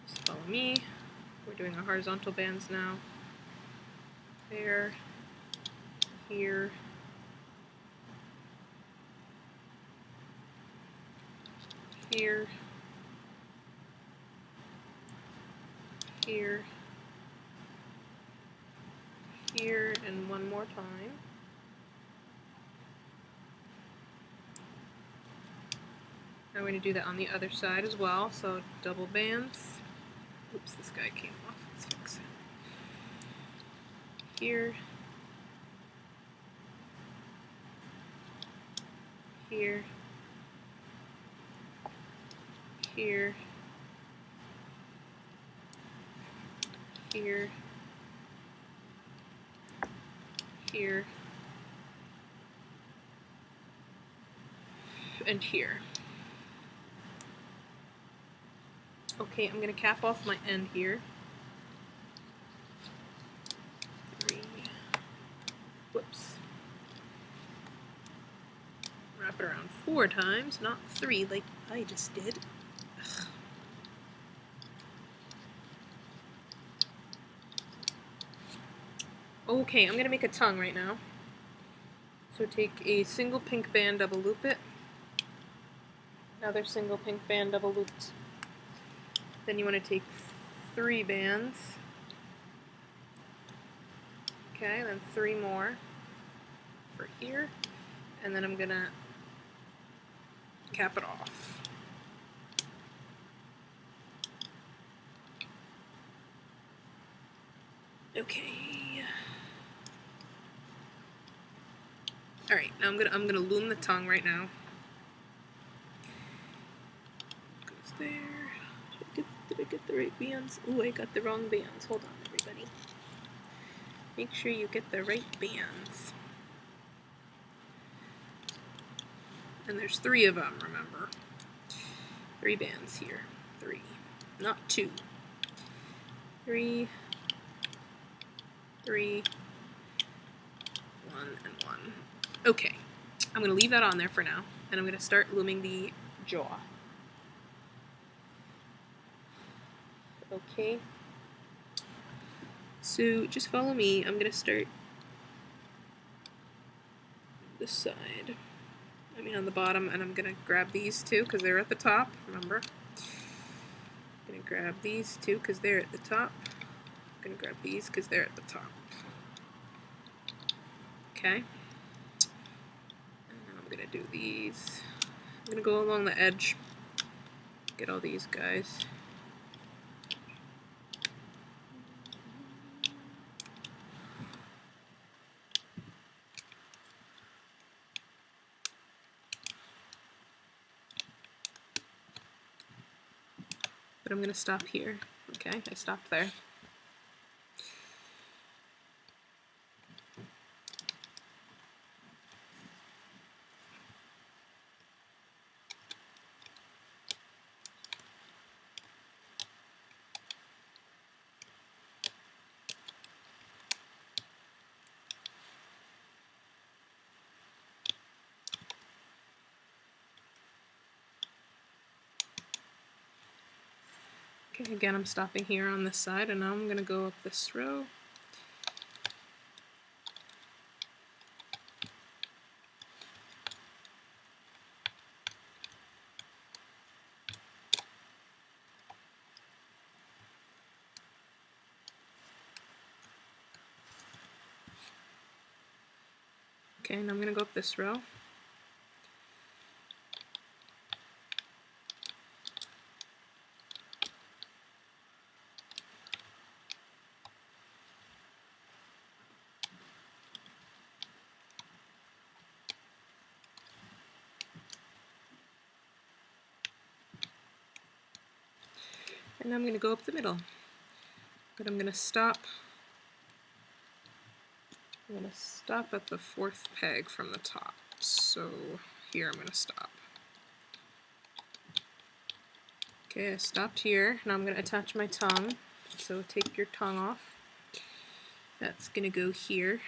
Just follow me. We're doing our horizontal bands now. There. Here. Here. Here. Here, and one more time. Now we're going to do that on the other side as well, so double bands. Oops, this guy came off. Let's fix it. Here. Here. Here. Here. Here. And here. Okay, I'm going to cap off my end here. 3. Whoops. Wrap it around 4 times, not 3 like I just did. Ugh. Okay, I'm going to make a tongue right now. So take a single pink band, double loop it. Another single pink band, double looped. Then you want to take 3 bands. Okay, then 3 more for here. And then I'm going to cap it off. Okay. All right, now I'm gonna loom the tongue right now. Goes there. Did I get the right bands? Ooh, I got the wrong bands. Hold on, everybody. Make sure you get the right bands. And there's 3 of them, remember. 3 bands here. 3, not 2. 3, 3, 1, and 1. Okay, I'm going to leave that on there for now, and I'm going to start looming the jaw. Okay, so just follow me. I'm going to start this side. I mean on the bottom, and I'm going to grab these 2 because they're at the top, remember. I'm going to grab these 2 because they're at the top. I'm going to grab these because they're at the top. Okay. I'm going to do these. I'm going to go along the edge. Get all these guys. But I'm going to stop here. Okay, I stopped there. Okay, again I'm stopping here on this side, and now I'm going to go up this row. Okay, and I'm going to go up this row. And I'm going to go up the middle. But I'm going to stop. I'm going to stop at the 4th peg from the top. So here I'm going to stop. Okay, I stopped here. Now I'm going to attach my tongue. So take your tongue off. That's going to go here.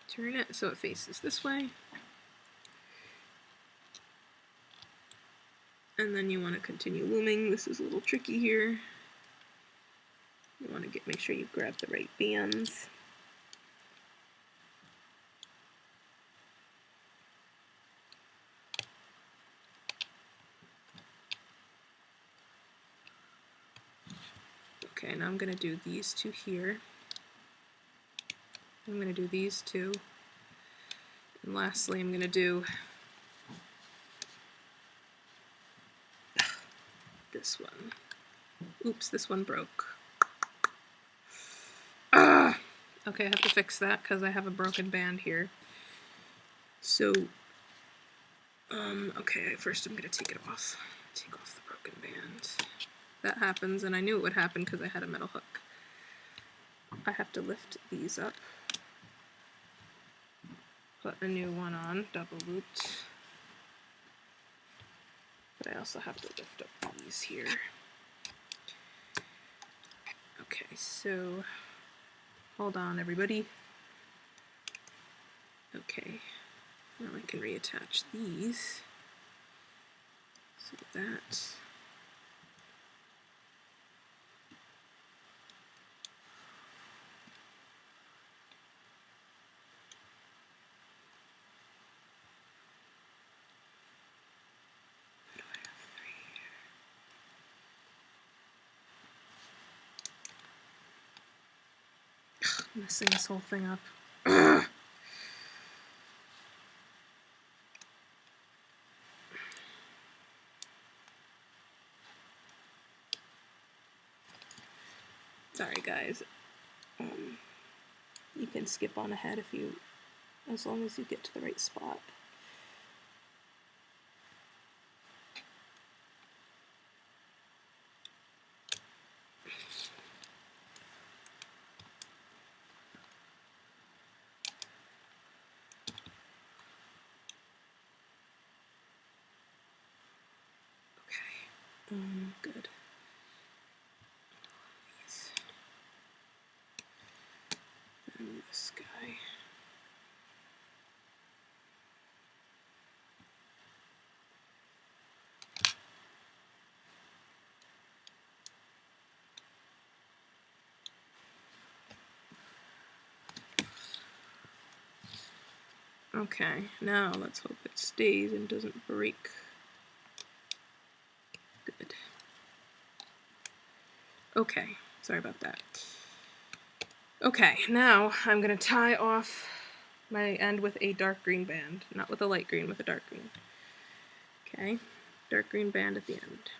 Turn it so it faces this way. And then you want to continue looming. This is a little tricky here. You want to make sure you grab the right bands. Okay, now I'm going to do these two here. I'm going to do these two. And lastly, I'm going to do this one. Oops, this one broke. Ah! Okay, I have to fix that because I have a broken band here. So, okay, first I'm going to take it off. Take off the broken band. That happens, and I knew it would happen because I had a metal hook. I have to lift these up. Put a new one on, double looped. But I also have to lift up these here. Okay, so hold on everybody. Okay, now I can reattach these. So that. Messing this whole thing up. Ugh. Sorry guys. You can skip on ahead as long as you get to the right spot. Good. And this guy. Okay, now let's hope it stays and doesn't break. Good. Okay, sorry about that. Okay, now I'm going to tie off my end with a dark green band. Not with a light green, with a dark green. Okay, dark green band at the end.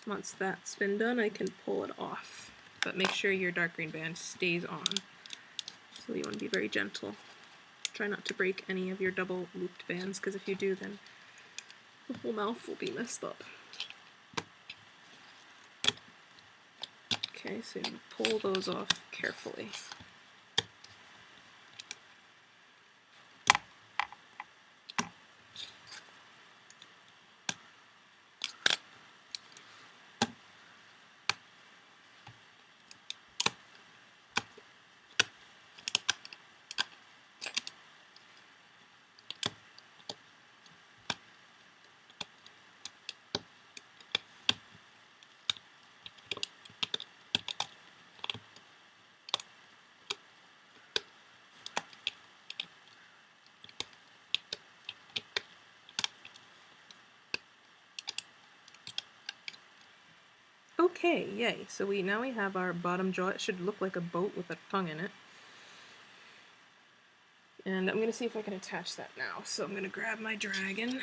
Once that's been done, I can pull it off. But make sure your dark green band stays on. So you want to be very gentle. Try not to break any of your double looped bands, because if you do, then the whole mouth will be messed up. Okay, so you pull those off carefully. Okay, yay. So now we have our bottom jaw. It should look like a boat with a tongue in it. And I'm going to see if I can attach that now. So I'm going to grab my dragon.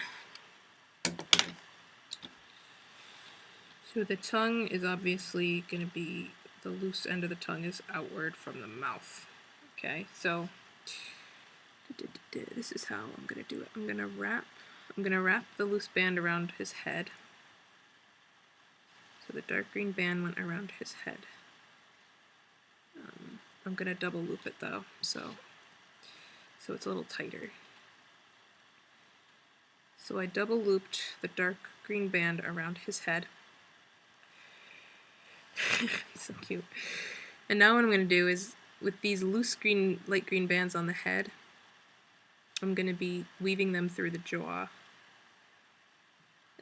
So the tongue is obviously going to be, the loose end of the tongue is outward from the mouth. Okay, so this is how I'm going to do it. I'm going to wrap I'm going to wrap the loose band around his head. So the dark green band went around his head. I'm going to double loop it though, so it's a little tighter. So I double looped the dark green band around his head. So cute. And now what I'm going to do is, with these loose green, light green bands on the head, I'm going to be weaving them through the jaw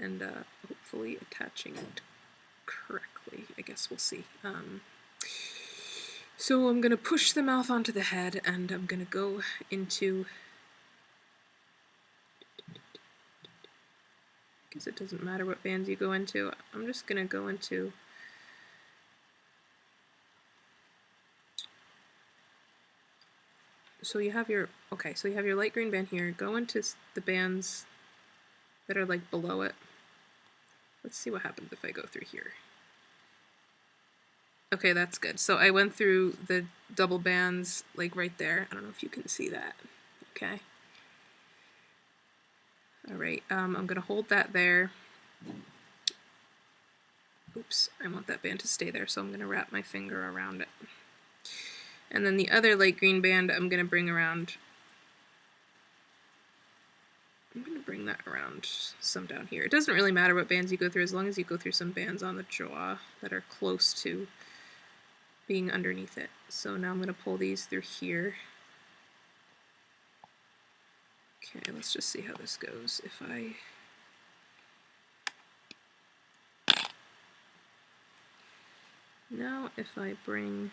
and hopefully attaching it correctly. I guess we'll see. So I'm going to push the mouth onto the head, and I'm going to go into... I guess it doesn't matter what bands you go into. I'm just going to go into... So you have your... Okay, so you have your light green band here. Go into the bands that are like below it. Let's see what happens if I go through here. Okay, that's good. So I went through the double bands like right there. I don't know if you can see that. Okay. Alright, I'm going to hold that there. Oops, I want that band to stay there, so I'm going to wrap my finger around it. And then the other light green band I'm going to bring around. I'm going to bring that around some down here. It doesn't really matter what bands you go through, as long as you go through some bands on the jaw that are close to being underneath it. So now I'm going to pull these through here. Okay, let's just see how this goes. If I... Now if I bring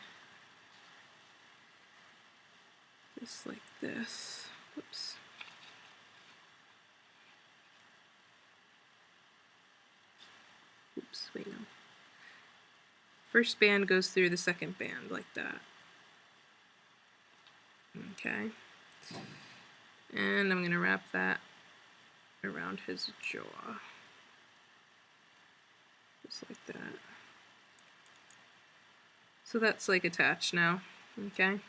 this like this, whoops. Oops, wait, no. First band goes through the second band like that. Okay. And I'm going to wrap that around his jaw. Just like that. So that's like attached now. Okay.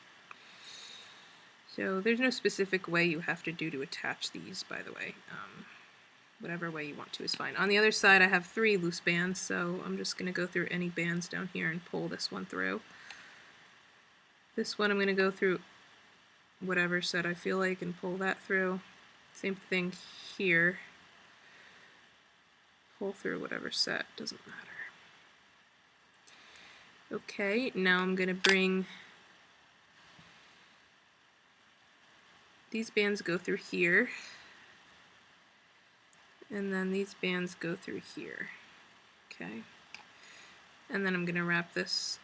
So there's no specific way you have to do to attach these, by the way. Whatever way you want to is fine. On the other side I have 3 loose bands, so I'm just going to go through any bands down here and pull this one through. This one I'm going to go through whatever set I feel like and pull that through. Same thing here. Pull through whatever set, doesn't matter. Okay, now I'm going to bring... These bands go through here. And then these bands go through here. Okay. And then I'm going to wrap this...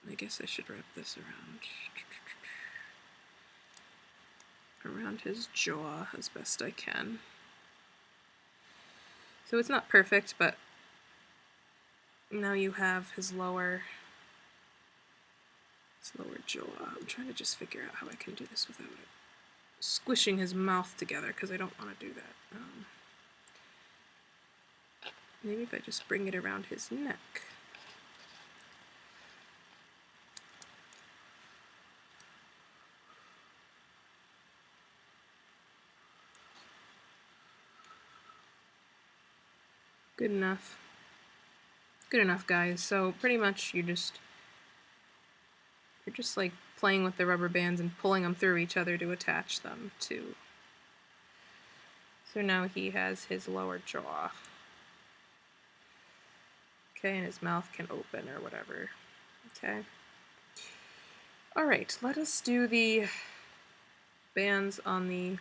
I guess I should wrap this around his jaw as best I can. So it's not perfect, but now you have his lower jaw. I'm trying to just figure out how I can do this without it squishing his mouth together, because I don't want to do that. Maybe if I just bring it around his neck. Good enough. Good enough, guys. So pretty much you're just like playing with the rubber bands and pulling them through each other to attach them to. So now he has his lower jaw. Okay, and his mouth can open or whatever. Okay. Alright, let us do the bands on the...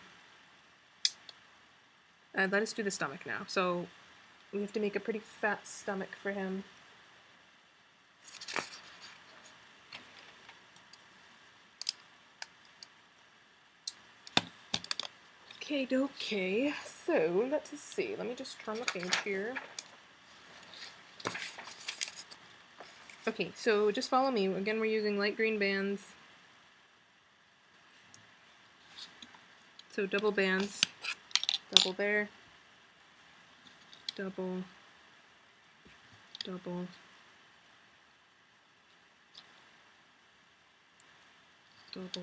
let us do the stomach now. So we have to make a pretty fat stomach for him. Okay, so let us see. Let me just turn the page here. Okay, so just follow me. Again, we're using light green bands. So double bands, double there, double, double, double,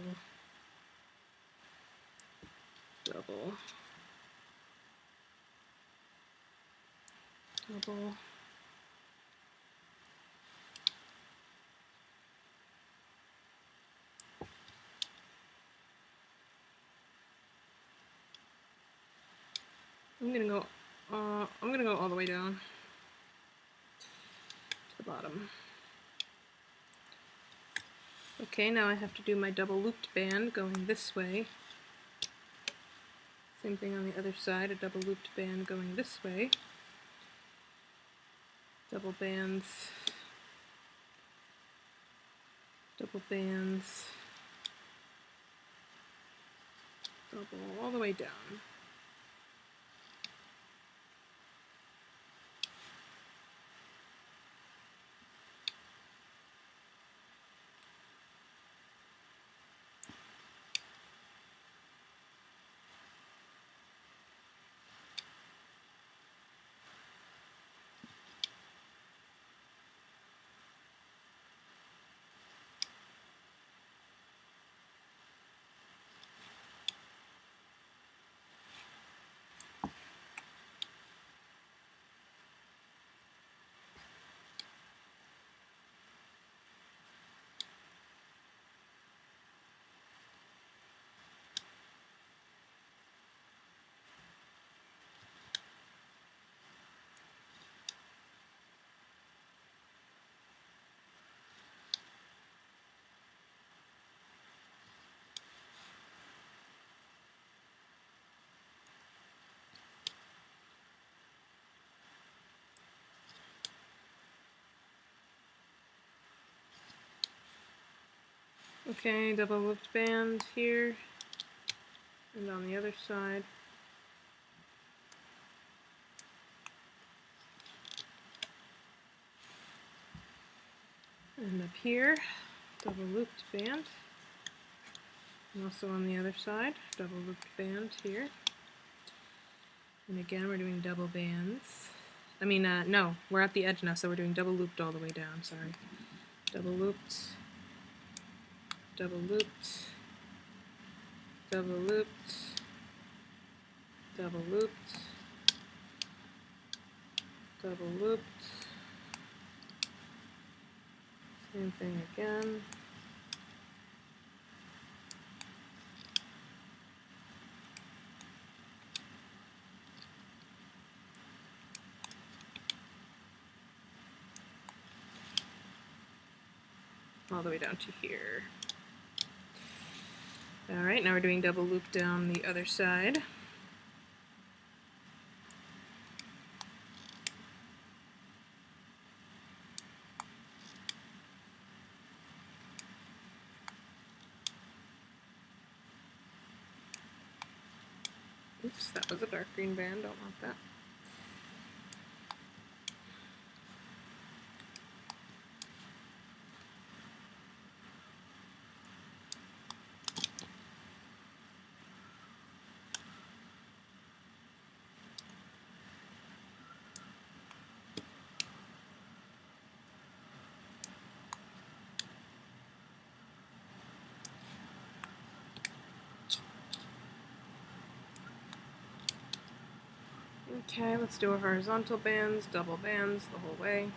double, double. I'm gonna go all the way down to the bottom. Okay, now I have to do my double looped band going this way. Same thing on the other side, a double looped band going this way. Double bands, double bands, double all the way down. Okay, double looped band here and on the other side. And up here, double looped band. And also on the other side, double looped band here. And again, we're doing double bands. I mean, no, we're at the edge now, so we're doing double looped all the way down, sorry. Double looped, double looped, double looped, double looped, double looped. Same thing again. All the way down to here. Alright, now we're doing double loop down the other side. Oops, that was a dark green band, don't want that. Okay, let's do our horizontal bands, double bands the whole way.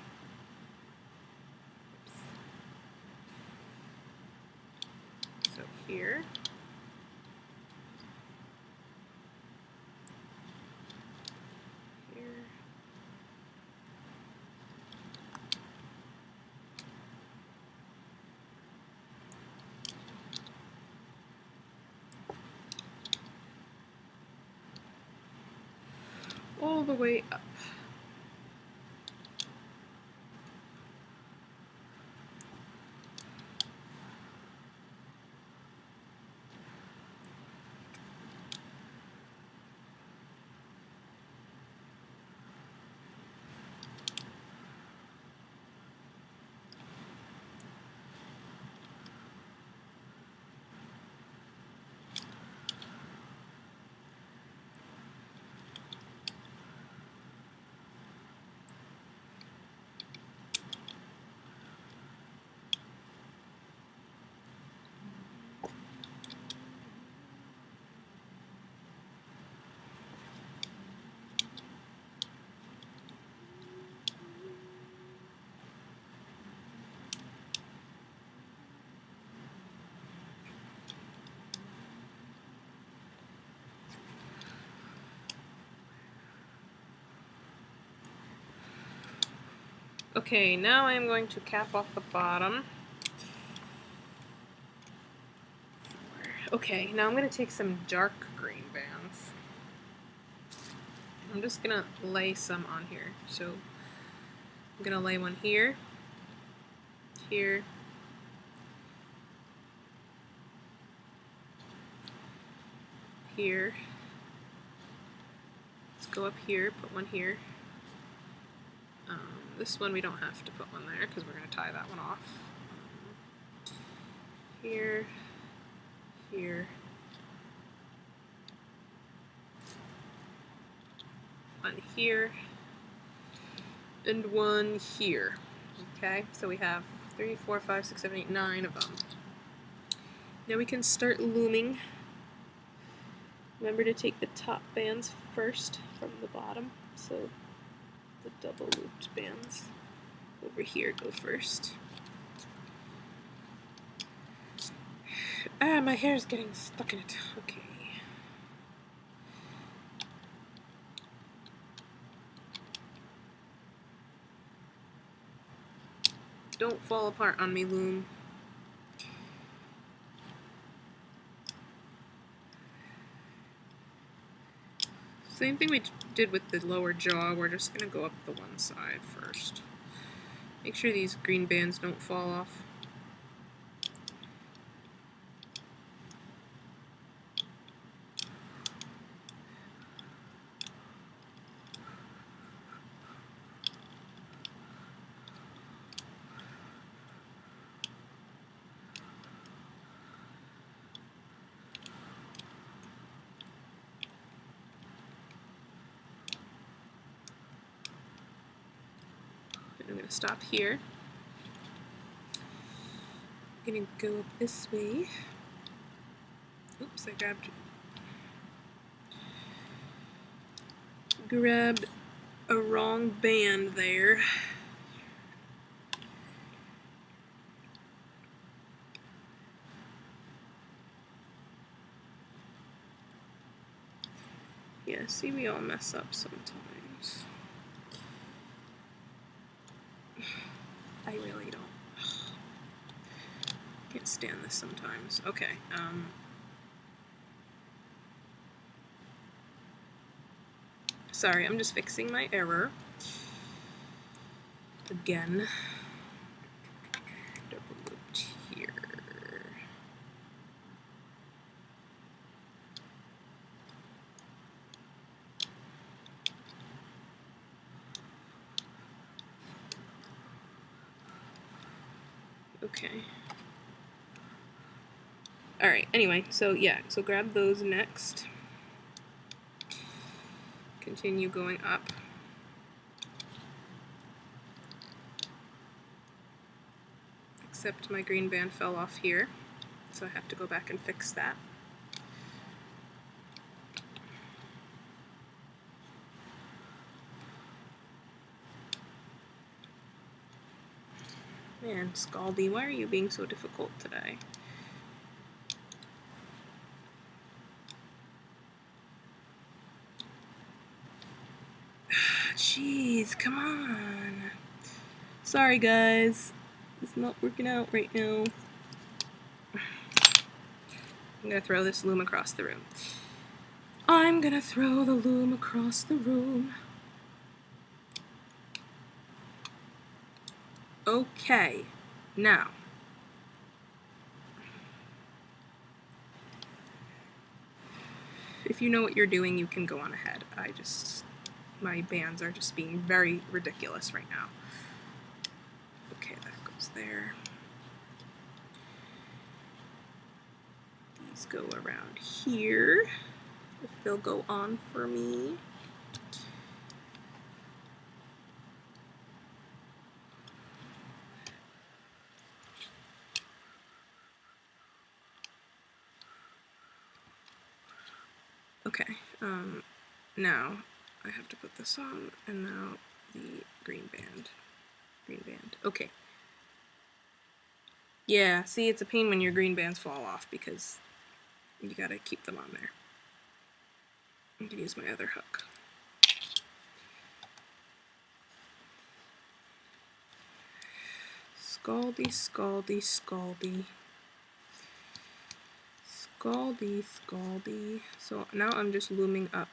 Oops. So here. Here. All the way up. Okay, now I am going to cap off the bottom. Okay, now I'm going to take some dark green bands. I'm just going to lay some on here. So I'm going to lay one here, here, here. Let's go up here, put one here. This one we don't have to put one there because we're going to tie that one off. Here, here, one here, and one here. Okay, so we have 3, 4, 5, 6, 7, 8, 9 of them. Now we can start looming. Remember to take the top bands first from the bottom, so the double looped bands over here go first. Ah, my hair is getting stuck in it. Okay. Don't fall apart on me, loom. Same thing we did with the lower jaw, we're just going to go up the one side first. Make sure these green bands don't fall off. I'm going to stop here. I'm going to go up this way. Oops, I grabbed a wrong band there. Yeah, see, we all mess up sometimes. I really don't. Can't stand this sometimes. Okay, sorry, I'm just fixing my error. Again. Double looped here. Okay. Alright, anyway, so yeah, so grab those next. Continue going up. Except my green band fell off here, so I have to go back and fix that. Man, Scaldy, why are you being so difficult today? Jeez, come on. Sorry, guys. It's not working out right now. I'm gonna throw this loom across the room. I'm gonna throw the loom across the room. Okay, now. If you know what you're doing, you can go on ahead. My bands are just being very ridiculous right now. Okay, that goes there. These go around here, if they'll go on for me. Okay, now I have to put this on, and now the green band. Okay. Yeah, see, it's a pain when your green bands fall off because you gotta keep them on there. I'm gonna use my other hook. Scaldy, scaldy, scaldy. Scaldy, scaldy. So now I'm just looming up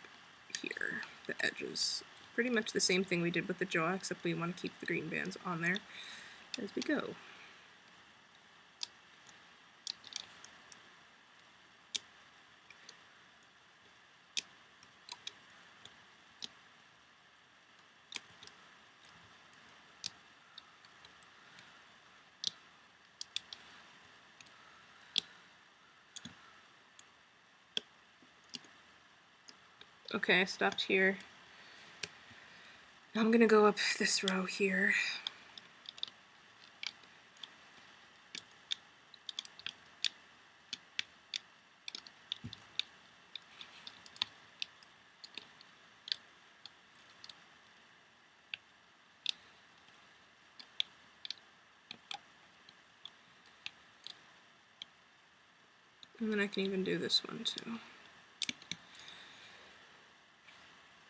here, the edges. Pretty much the same thing we did with the jaw, except we want to keep the green bands on there as we go. Okay, I stopped here. Now I'm gonna go up this row here. And then I can even do this one too.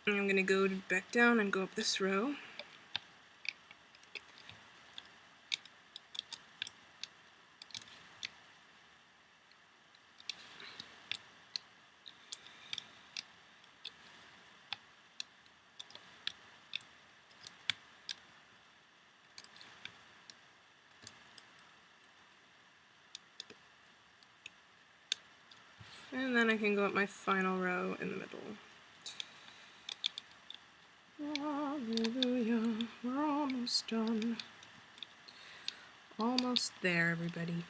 And I'm gonna go back down and go up this row. And then I can go up my final row in the middle. Hallelujah, we're almost done. Almost there, everybody.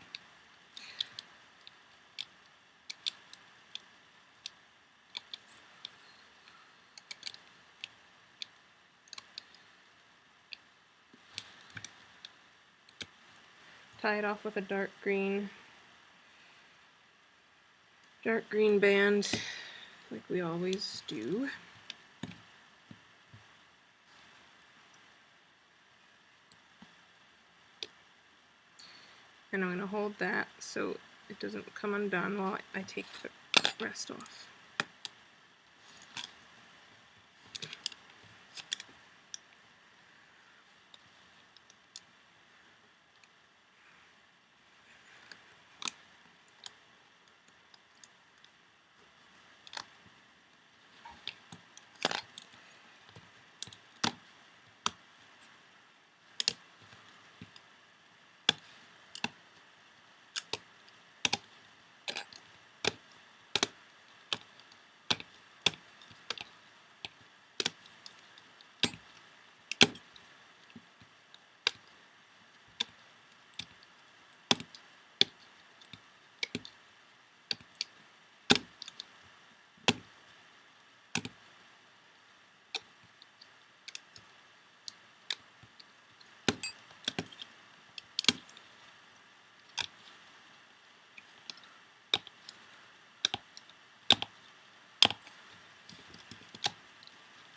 Tie it off with a dark green band, like we always do. And I'm going to hold that so it doesn't come undone while I take the rest off.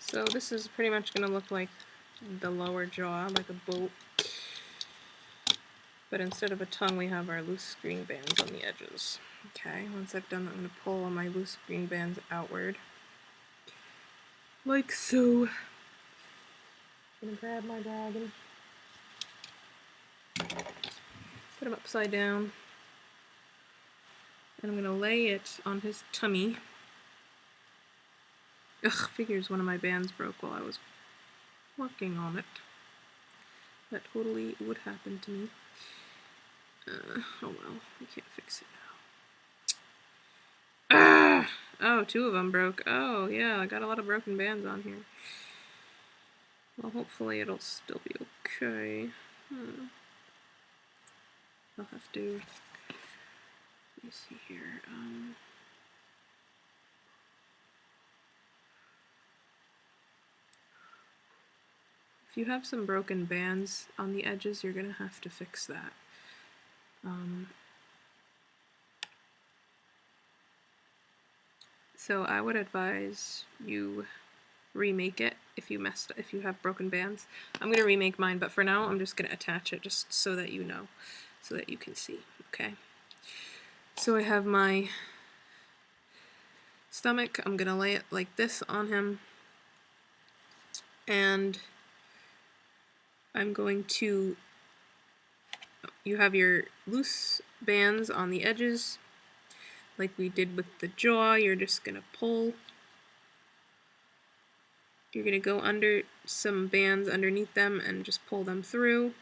So this is pretty much going to look like the lower jaw, like a boat. But instead of a tongue, we have our loose green bands on the edges. Okay, once I've done that, I'm going to pull all my loose green bands outward. Like so. I'm going to grab my dragon. Put him upside down. And I'm going to lay it on his tummy. Ugh, figures one of my bands broke while I was working on it. That totally would happen to me. Oh well, we can't fix it now. Ah! Oh, two of them broke. Oh, yeah, I got a lot of broken bands on here. Well, hopefully it'll still be okay. I'll have to... Let me see here. If you have some broken bands on the edges, you're going to have to fix that. So I would advise you remake it if you have broken bands. I'm going to remake mine, but for now I'm just going to attach it just so that you know, so that you can see. Okay. So I have my stomach. I'm going to lay it like this on him, and I'm going to you have your loose bands on the edges, like we did with the jaw. You're just going to pull. You're going to go under some bands underneath them and just pull them through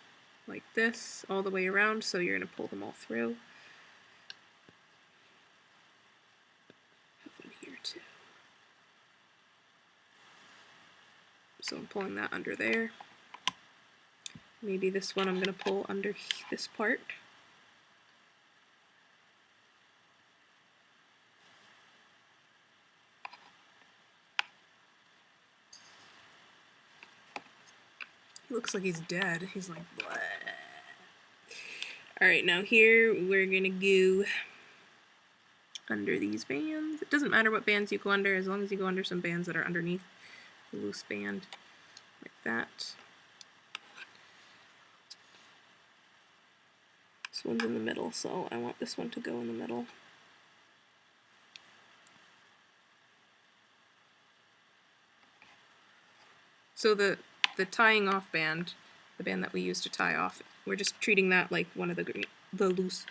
like this all the way around, so you're going to pull them all through. Have one here too. So I'm pulling that under there. Maybe this one I'm going to pull under this part. He looks like he's dead. He's like, bleh. Alright, now here we're going to go under these bands. It doesn't matter what bands you go under, as long as you go under some bands that are underneath the loose band, like that. This one's in the middle, so I want this one to go in the middle. So the tying off band, the band that we use to tie off, we're just treating that like one of the loose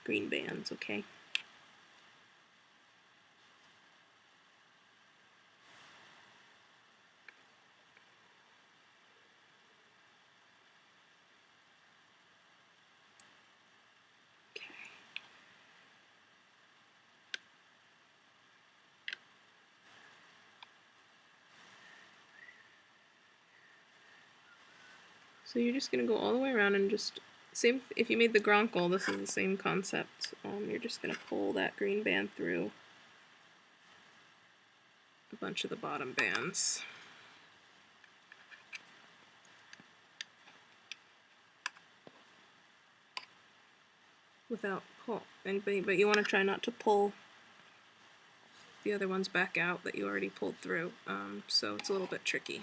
green bands, okay? So you're just going to go all the way around and just, same, if you made the gronkle, this is the same concept. You're just going to pull that green band through a bunch of the bottom bands. Without pull, but you want to try not to pull the other ones back out that you already pulled through, so it's a little bit tricky.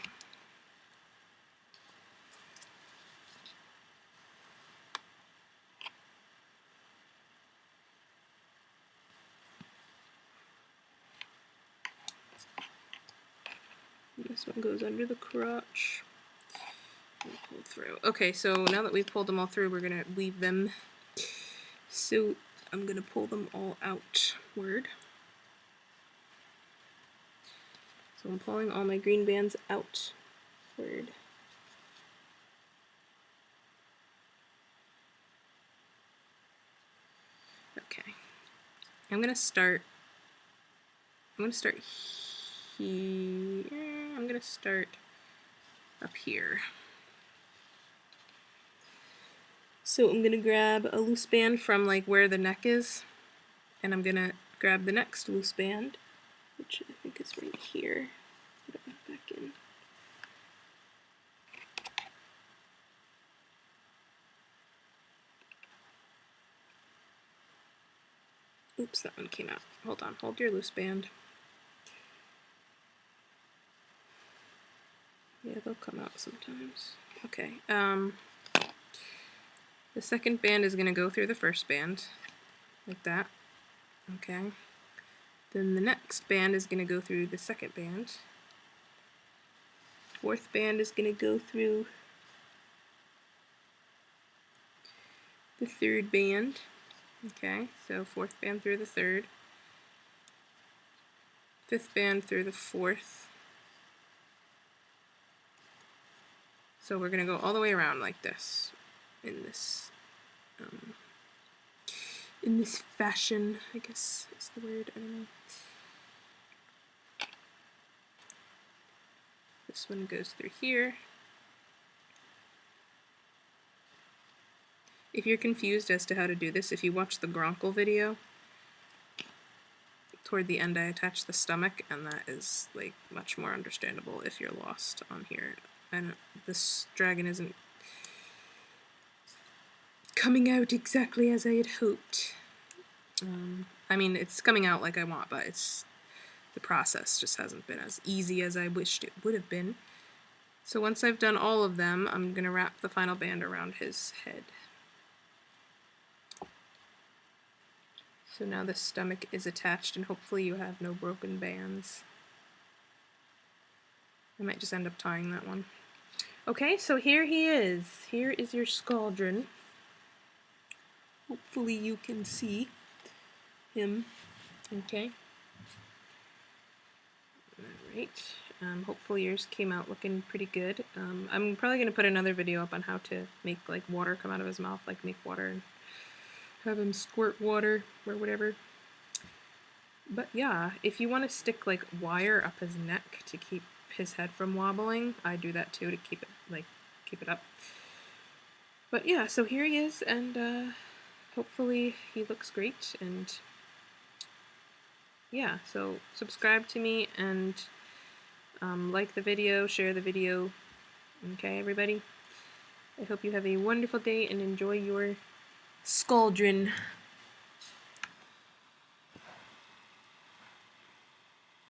This one goes under the crotch and pull through. Okay, so now that we've pulled them all through, we're going to leave them. So I'm going to pull them all outward. So I'm pulling all my green bands outward. Okay. I'm going to start here. I'm going to start up here. So I'm going to grab a loose band from like where the neck is, and I'm going to grab the next loose band, which I think is right here. Put it back in. Oops, that one came out. Hold on, hold your loose band. Yeah, they'll come out sometimes. Okay, the second band is going to go through the first band, like that. Okay. Then the next band is going to go through the second band. Fourth band is going to go through the third band. Okay, so fourth band through the third. Fifth band through the fourth. So we're going to go all the way around like this, in this fashion, I guess is the word, I don't know. This one goes through here. If you're confused as to how to do this, if you watch the gronkle video, toward the end I attach the stomach, and that is like much more understandable if you're lost on here. And this dragon isn't coming out exactly as I had hoped. I mean, it's coming out like I want, but the process just hasn't been as easy as I wished it would have been. So once I've done all of them, I'm going to wrap the final band around his head. So now the stomach is attached, and hopefully you have no broken bands. I might just end up tying that one. Okay, so here he is. Here is your Scauldron. Hopefully you can see him. Okay. Alright. Hopefully yours came out looking pretty good. I'm probably going to put another video up on how to make like water come out of his mouth, like make water and have him squirt water or whatever. But yeah, if you want to stick like wire up his neck to keep his head from wobbling, I do that too to keep it up. But yeah, so here he is, and hopefully he looks great. And yeah, so subscribe to me and like the video, share the video. Okay, everybody? I hope you have a wonderful day and enjoy your Scauldron.